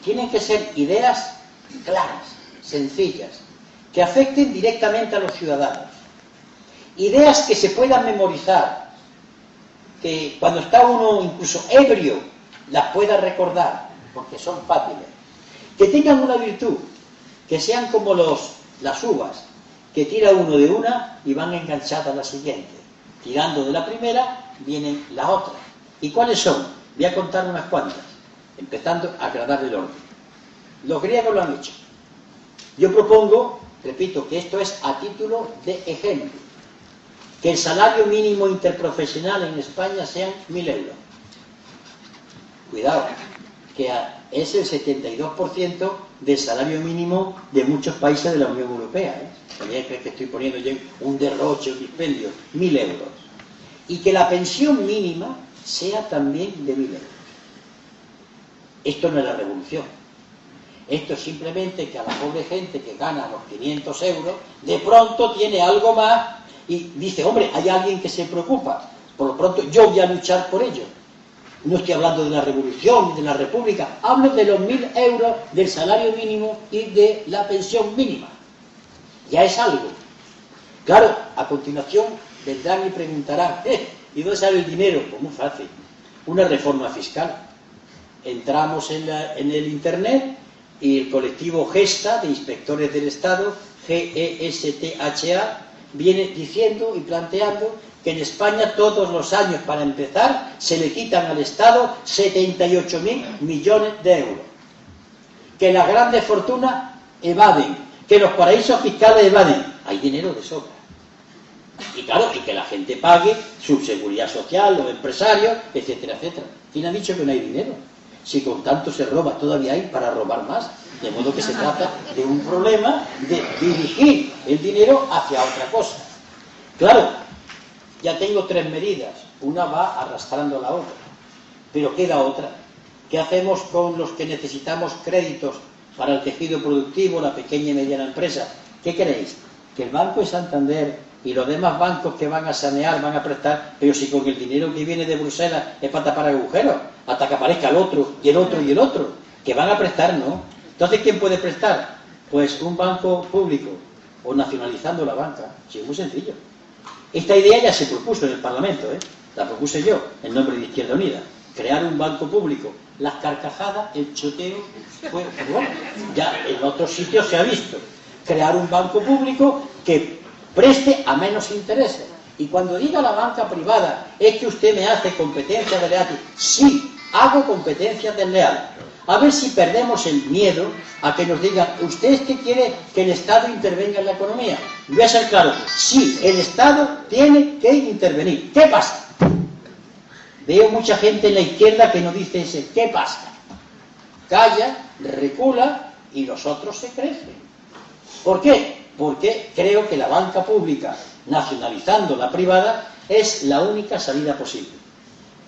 Tienen que ser ideas claras, sencillas, que afecten directamente a los ciudadanos. Ideas que se puedan memorizar, que cuando está uno incluso ebrio las pueda recordar. porque son fáciles. Que tengan una virtud, que sean como las uvas, que tira uno de una y van enganchadas a la siguiente. Tirando de la primera, vienen las otras. ¿Y cuáles son? Voy a contar unas cuantas, empezando a agradar el orden. Los griegos lo han hecho. Yo propongo, repito, que esto es a título de ejemplo, que el salario mínimo interprofesional en España sean 1.000 euros. Cuidado, que es el 72% del salario mínimo de muchos países de la Unión Europea. También crees que estoy poniendo yo un derroche, un dispendio, 1.000 euros. Y que la pensión mínima sea también de 1.000 euros. Esto no es la revolución. Esto es simplemente que a la pobre gente que gana los 500 euros, de pronto tiene algo más y dice, hombre, hay alguien que se preocupa. Por lo pronto yo voy a luchar por ello. No estoy hablando de la revolución ni de la república, hablo de los 1.000 euros del salario mínimo y de la pensión mínima. Ya es algo. Claro, a continuación vendrán y preguntarán, ¿y dónde sale el dinero? Pues muy fácil, una reforma fiscal. Entramos en el internet y el colectivo GESTA, de Inspectores del Estado, GESTHA, viene diciendo y planteando que en España todos los años, para empezar, se le quitan al Estado 78.000 millones de euros. Que las grandes fortunas evaden, que los paraísos fiscales evaden. Hay dinero de sobra. Y claro, y que la gente pague su seguridad social, los empresarios, etcétera, etcétera. ¿Quién ha dicho que no hay dinero? Si con tanto se roba, todavía hay para robar más. De modo que se trata de un problema de dirigir el dinero hacia otra cosa. Claro, ya tengo 3 medidas. Una va arrastrando a la otra. Pero queda otra. ¿Qué hacemos con los que necesitamos créditos para el tejido productivo, la pequeña y mediana empresa? ¿Qué queréis? Que el Banco de Santander y los demás bancos que van a sanear, van a prestar, pero si con el dinero que viene de Bruselas es para tapar agujeros, hasta que aparezca el otro, y el otro, y el otro, que van a prestar, ¿no? Entonces, ¿quién puede prestar? Pues un banco público, o nacionalizando la banca. Sí, es muy sencillo. Esta idea ya se propuso en el Parlamento, la propuse yo, en nombre de Izquierda Unida, crear un banco público. Las carcajadas, el choteo, fue, bueno, ya en otros sitios se ha visto. Crear un banco público que preste a menos intereses. Y cuando diga la banca privada, es que usted me hace competencia desleal, sí, hago competencia desleal. A ver si perdemos el miedo a que nos digan, ¿usted es que quiere que el Estado intervenga en la economía? Voy a ser claro, sí, el Estado tiene que intervenir. ¿Qué pasa? Veo mucha gente en la izquierda que no dice ese ¿qué pasa? Calla, recula y los otros se crecen. ¿Por qué? Porque creo que la banca pública, nacionalizando la privada, es la única salida posible.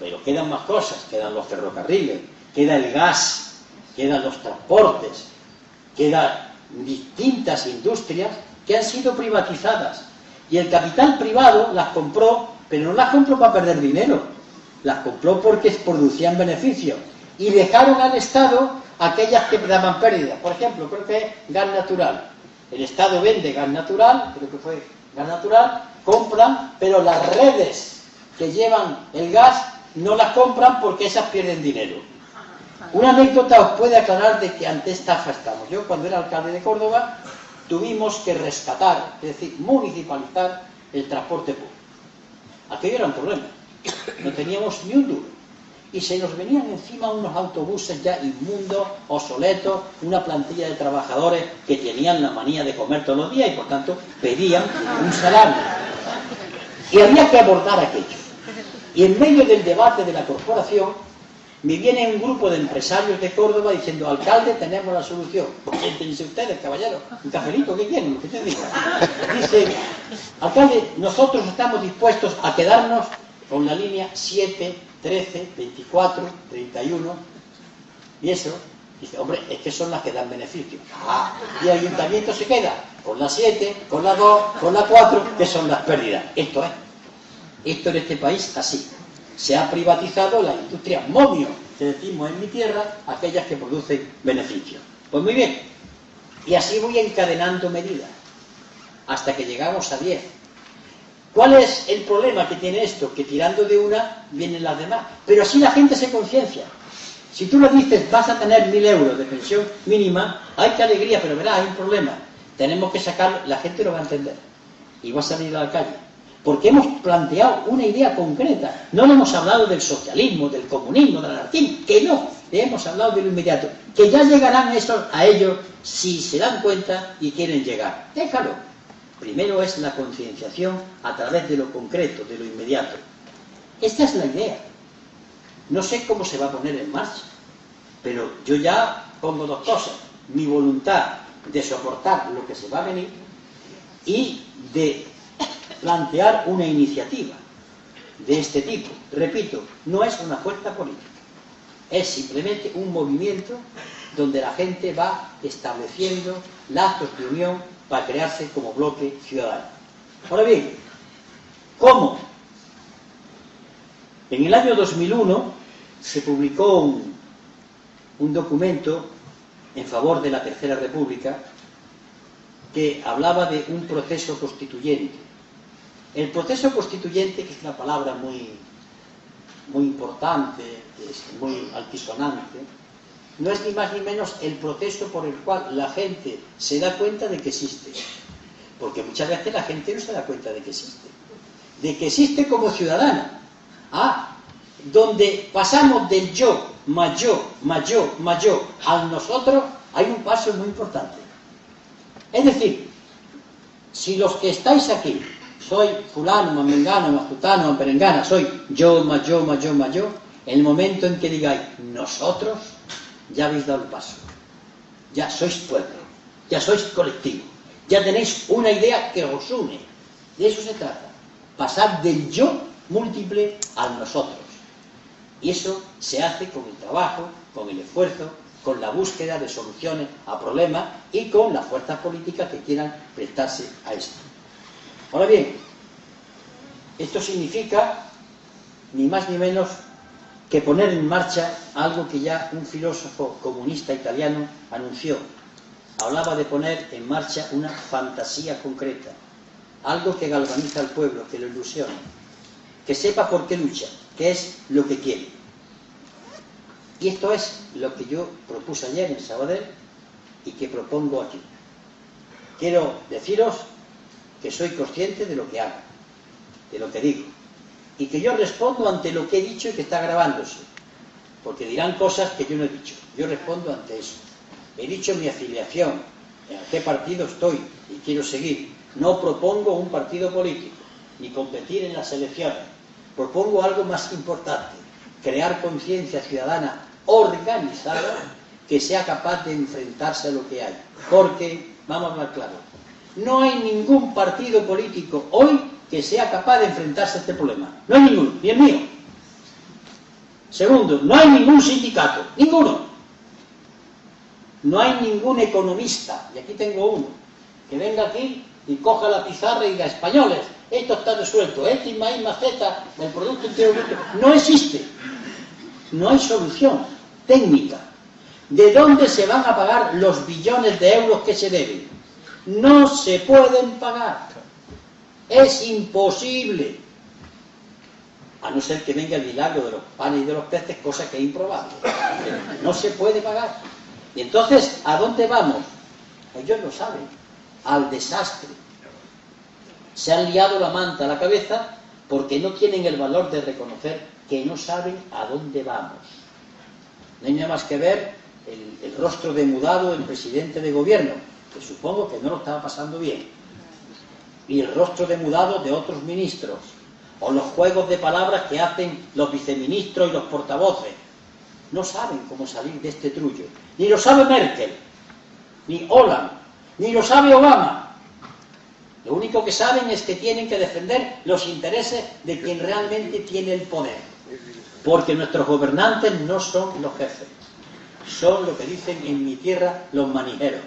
Pero quedan más cosas, quedan los ferrocarriles, queda el gas, quedan los transportes, quedan distintas industrias que han sido privatizadas. Y el capital privado las compró, pero no las compró para perder dinero, las compró porque producían beneficios. Y dejaron al Estado aquellas que daban pérdidas. Por ejemplo, creo que es gas natural. El Estado vende gas natural, creo que fue gas natural, compran, pero las redes que llevan el gas no las compran porque esas pierden dinero. Una anécdota os puede aclarar de que ante esta estafa estamos. Yo, cuando era alcalde de Córdoba, tuvimos que rescatar, es decir, municipalizar el transporte público. Aquello era un problema. No teníamos ni un duro. Y se nos venían encima unos autobuses ya inmundos, obsoletos, una plantilla de trabajadores que tenían la manía de comer todos los días y por tanto pedían un salario. Y había que abordar aquello. Y en medio del debate de la corporación, me viene un grupo de empresarios de Córdoba diciendo, alcalde, tenemos la solución. Siéntense ustedes, caballero, un cafelito, ¿qué quieren? ¿Qué te digo? Dice, alcalde, nosotros estamos dispuestos a quedarnos con la línea 7, 13, 24, 31, y eso, dice, hombre, es que son las que dan beneficio. Y el ayuntamiento se queda con la 7, con la 2, con la 4, que son las pérdidas. Esto en este país así. Se ha privatizado la industria momio, que decimos en mi tierra, aquellas que producen beneficios. Pues muy bien, y así voy encadenando medidas, hasta que llegamos a 10. ¿Cuál es el problema que tiene esto? Que tirando de una vienen las demás. Pero así la gente se conciencia. Si tú le dices, vas a tener 1.000 euros de pensión mínima, ¡ay, qué alegría! Pero verás, hay un problema. Tenemos que sacarlo, la gente lo va a entender y va a salir a la calle. Porque hemos planteado una idea concreta. No le hemos hablado del socialismo, del comunismo, del anarquismo, que no. Le hemos hablado de lo inmediato. Que ya llegarán a ellos si se dan cuenta y quieren llegar. Déjalo. Primero es la concienciación a través de lo concreto, de lo inmediato. Esta es la idea. No sé cómo se va a poner en marcha, pero yo ya pongo dos cosas. Mi voluntad de soportar lo que se va a venir y de plantear una iniciativa de este tipo. Repito, no es una fuerza política, es simplemente un movimiento donde la gente va estableciendo lazos de unión para crearse como bloque ciudadano. Ahora bien, ¿cómo? En el año 2001 se publicó un documento en favor de la Tercera República que hablaba de un proceso constituyente. El proceso constituyente, que es una palabra muy importante, es muy altisonante, no es ni más ni menos el proceso por el cual la gente se da cuenta de que existe. Porque muchas veces la gente no se da cuenta de que existe como ciudadana. Donde pasamos del yo, más yo, más yo, más yo, al nosotros, hay un paso muy importante. Es decir, si los que estáis aquí, soy fulano, más mengano, más tutano, más perengana, soy yo, más yo, más yo, más yo, en el momento en que digáis nosotros, ya habéis dado el paso. Ya sois pueblo, ya sois colectivo, ya tenéis una idea que os une. De eso se trata. Pasar del yo múltiple al nosotros. Y eso se hace con el trabajo, con el esfuerzo, con la búsqueda de soluciones a problemas y con las fuerzas políticas que quieran prestarse a esto. Ahora bien, esto significa ni más ni menos que poner en marcha algo que ya un filósofo comunista italiano anunció. Hablaba de poner en marcha una fantasía concreta, algo que galvaniza al pueblo, que lo ilusiona, que sepa por qué lucha, qué es lo que quiere. Y esto es lo que yo propuse ayer en Sabadell y que propongo aquí. Quiero deciros que soy consciente de lo que hago, de lo que digo, y que yo respondo ante lo que he dicho y que está grabándose, porque dirán cosas que yo no he dicho. Yo respondo ante eso. He dicho mi afiliación, en qué partido estoy y quiero seguir. No propongo un partido político, ni competir en las elecciones. Propongo algo más importante, crear conciencia ciudadana organizada que sea capaz de enfrentarse a lo que hay. Porque, vamos a hablar claro, no hay ningún partido político hoy que sea capaz de enfrentarse a este problema. No hay ninguno, ni el mío. Segundo, no hay ningún sindicato, ninguno. No hay ningún economista, y aquí tengo uno, que venga aquí y coja la pizarra y diga, españoles, esto está resuelto, X más Y más Z del Producto Interior Bruto. No existe. No hay solución técnica. ¿De dónde se van a pagar los billones de euros que se deben? No se pueden pagar. Es imposible. A no ser que venga el milagro de los panes y de los peces, cosa que es improbable. No se puede pagar. Y entonces, ¿a dónde vamos? Ellos lo saben. Al desastre. Se han liado la manta a la cabeza porque no tienen el valor de reconocer que no saben a dónde vamos. No hay nada más que ver el rostro demudado del presidente de gobierno, que supongo que no lo estaba pasando bien, y el rostro demudado de otros ministros, o los juegos de palabras que hacen los viceministros y los portavoces. No saben cómo salir de este trullo. Ni lo sabe Merkel, ni Hollande, ni lo sabe Obama. Lo único que saben es que tienen que defender los intereses de quien realmente tiene el poder. Porque nuestros gobernantes no son los jefes. Son lo que dicen en mi tierra los manijeros,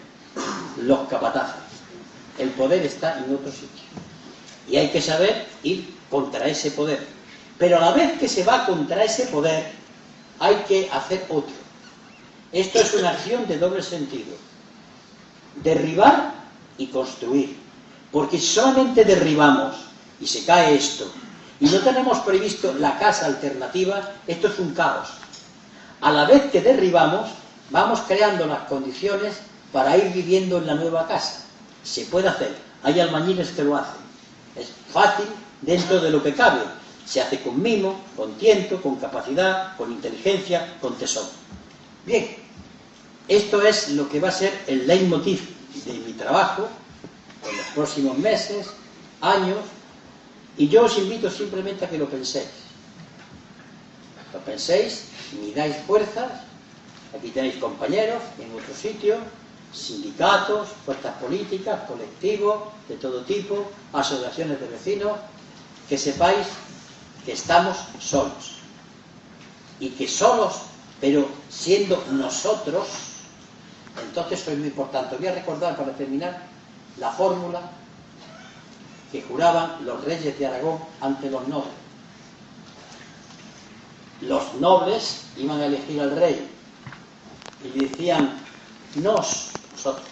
los capataces. El poder está en otro sitio. Y hay que saber ir contra ese poder. Pero a la vez que se va contra ese poder, hay que hacer otro. Esto es una acción de doble sentido. Derribar y construir. Porque si solamente derribamos y se cae esto, y no tenemos previsto la casa alternativa, esto es un caos. a la vez que derribamos, vamos creando las condiciones para ir viviendo en la nueva casa. Se puede hacer, hay albañiles que lo hacen, es fácil dentro de lo que cabe, se hace con mimo, con tiento, con capacidad, con inteligencia, con tesón. Bien, esto es lo que va a ser el leitmotiv de mi trabajo en los próximos meses, años, y yo os invito simplemente a que lo penséis. Lo penséis, midáis fuerzas, aquí tenéis compañeros en otro sitio, sindicatos, fuerzas políticas, colectivos de todo tipo, asociaciones de vecinos, que sepáis que estamos solos. Y que solos, pero siendo nosotros, entonces soy muy importante. Voy a recordar para terminar la fórmula que juraban los reyes de Aragón ante los nobles. Los nobles iban a elegir al rey y le decían: nosotros,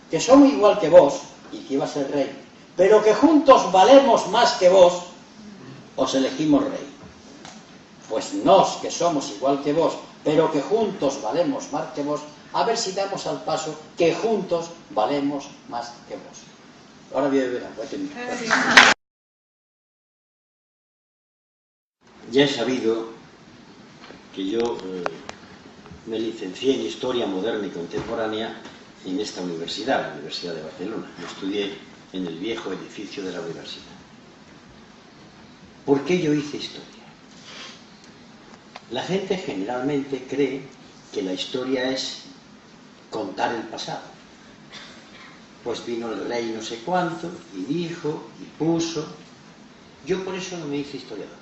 que somos igual que vos, y que iba a ser rey, pero que juntos valemos más que vos, os elegimos rey. Pues nos, que somos igual que vos, pero que juntos valemos más que vos, a ver si damos al paso que juntos valemos más que vos. Ahora voy a beber agua.
Ya he sabido que yo me licencié en Historia Moderna y Contemporánea en esta universidad, la Universidad de Barcelona. Yo estudié en el viejo edificio de la universidad. ¿Por qué yo hice historia? La gente generalmente cree que la historia es contar el pasado. Pues vino el rey no sé cuánto, y dijo, y puso. Yo por eso no me hice historiador.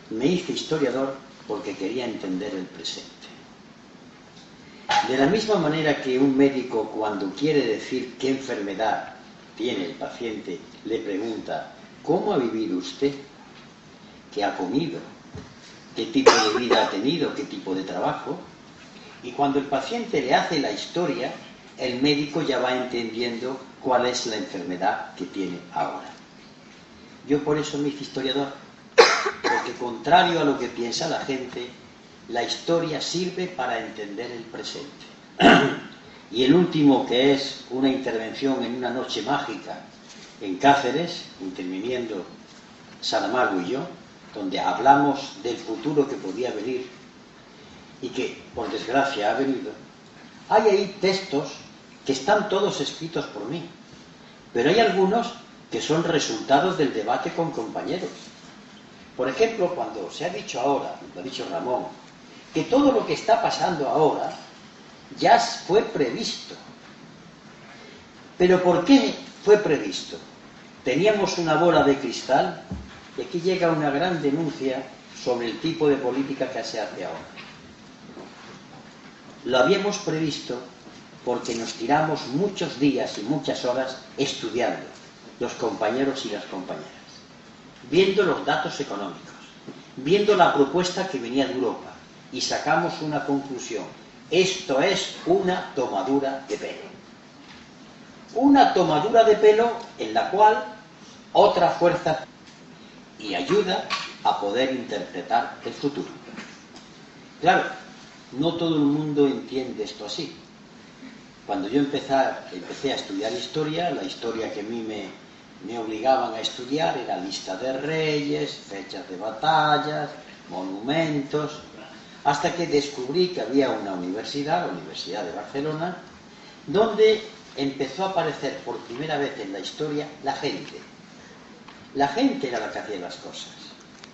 Me hice historiador porque quería entender el presente. De la misma manera que un médico, cuando quiere decir qué enfermedad tiene el paciente, le pregunta: ¿cómo ha vivido usted? ¿Qué ha comido? ¿Qué tipo de vida ha tenido? ¿Qué tipo de trabajo? Y cuando el paciente le hace la historia, el médico ya va entendiendo cuál es la enfermedad que tiene ahora. Yo por eso me hice historiador, porque contrario a lo que piensa la gente, la historia sirve para entender el presente. Y el último, que es una intervención en una noche mágica en Cáceres, interviniendo Saramago y yo, donde hablamos del futuro que podía venir y que, por desgracia, ha venido. Hay ahí textos que están todos escritos por mí, pero hay algunos que son resultados del debate con compañeros. Por ejemplo, cuando se ha dicho ahora, lo ha dicho Ramón, que todo lo que está pasando ahora ya fue previsto. ¿Pero por qué fue previsto? ¿Teníamos una bola de cristal? Y aquí llega una gran denuncia sobre el tipo de política que se hace ahora. Lo habíamos previsto porque nos tiramos muchos días y muchas horas estudiando, los compañeros y las compañeras, viendo los datos económicos, viendo la propuesta que venía de Europa, y sacamos una conclusión: esto es una tomadura de pelo. Una tomadura de pelo en la cual otra fuerza y ayuda a poder interpretar el futuro. Claro, no todo el mundo entiende esto así. Cuando yo empecé a estudiar historia, la historia que a mí me obligaban a estudiar era lista de reyes, fechas de batallas, monumentos, hasta que descubrí que había una universidad, la Universidad de Barcelona, donde empezó a aparecer por primera vez en la historia la gente. La gente era la que hacía las cosas,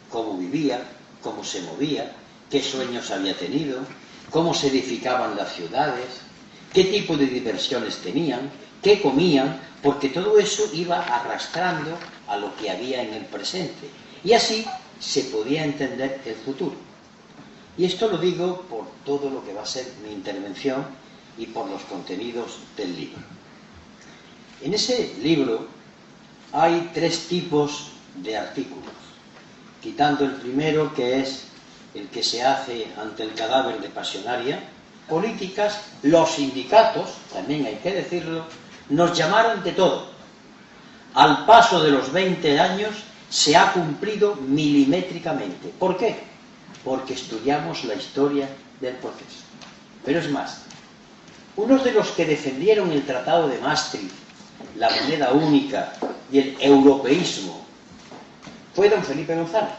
cómo vivía, cómo se movía, qué sueños había tenido, cómo se edificaban las ciudades, qué tipo de diversiones tenían, qué comían, porque todo eso iba arrastrando a lo que había en el presente. Y así se podía entender el futuro. Y esto lo digo por todo lo que va a ser mi intervención y por los contenidos del libro. En ese libro hay 3 tipos de artículos, quitando el primero, que es el que se hace ante el cadáver de Pasionaria. Políticas, los sindicatos, también hay que decirlo, nos llamaron de todo. Al paso de los 20 años se ha cumplido milimétricamente. ¿Por qué?
porque estudiamos la historia del proceso. Pero es más, unos de los que defendieron el Tratado de Maastricht, la moneda única y el europeísmo fue don Felipe González.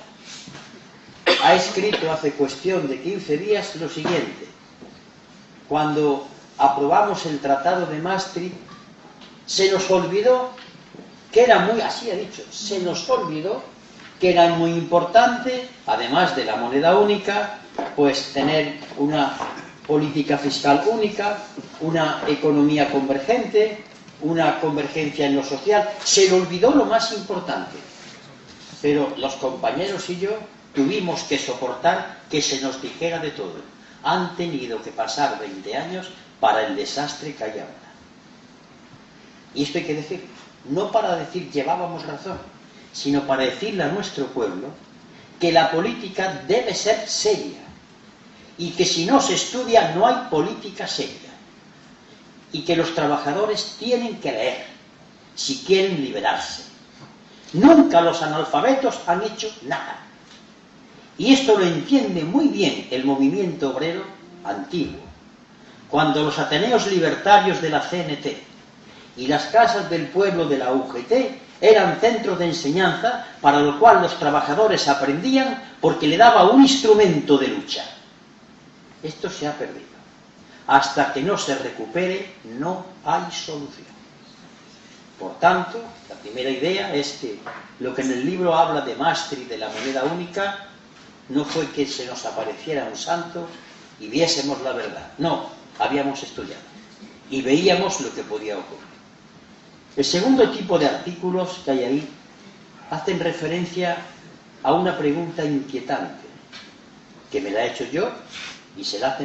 Ha escrito hace cuestión de 15 días lo siguiente: cuando aprobamos el Tratado de Maastricht, se nos olvidó que era muy, así ha dicho, se nos olvidó que era muy importante, además de la moneda única, pues tener una política fiscal única, una economía convergente, una convergencia en lo social. Se le olvidó lo más importante. Pero los compañeros y yo tuvimos que soportar que se nos dijera de todo. Han tenido que pasar 20 años para el desastre que hay ahora. Y esto hay que decirlo, no para decir llevábamos razón, sino para decirle a nuestro pueblo que la política debe ser seria y que si no se estudia no hay política seria, y que los trabajadores tienen que leer si quieren liberarse. Nunca los analfabetos han hecho nada, y esto lo entiende muy bien el movimiento obrero antiguo. Cuando los ateneos libertarios de la CNT y las casas del pueblo de la UGT eran centros de enseñanza para lo cual los trabajadores aprendían porque le daba un instrumento de lucha. Esto se ha perdido. Hasta que no se recupere, no hay solución. Por tanto, la primera idea es que lo que en el libro habla de Maastricht, de la moneda única, no fue que se nos apareciera un santo y viésemos la verdad. No, habíamos estudiado y veíamos lo que podía ocurrir. El segundo tipo de artículos que hay ahí hacen referencia a una pregunta inquietante, que me la he hecho yo y se la hacen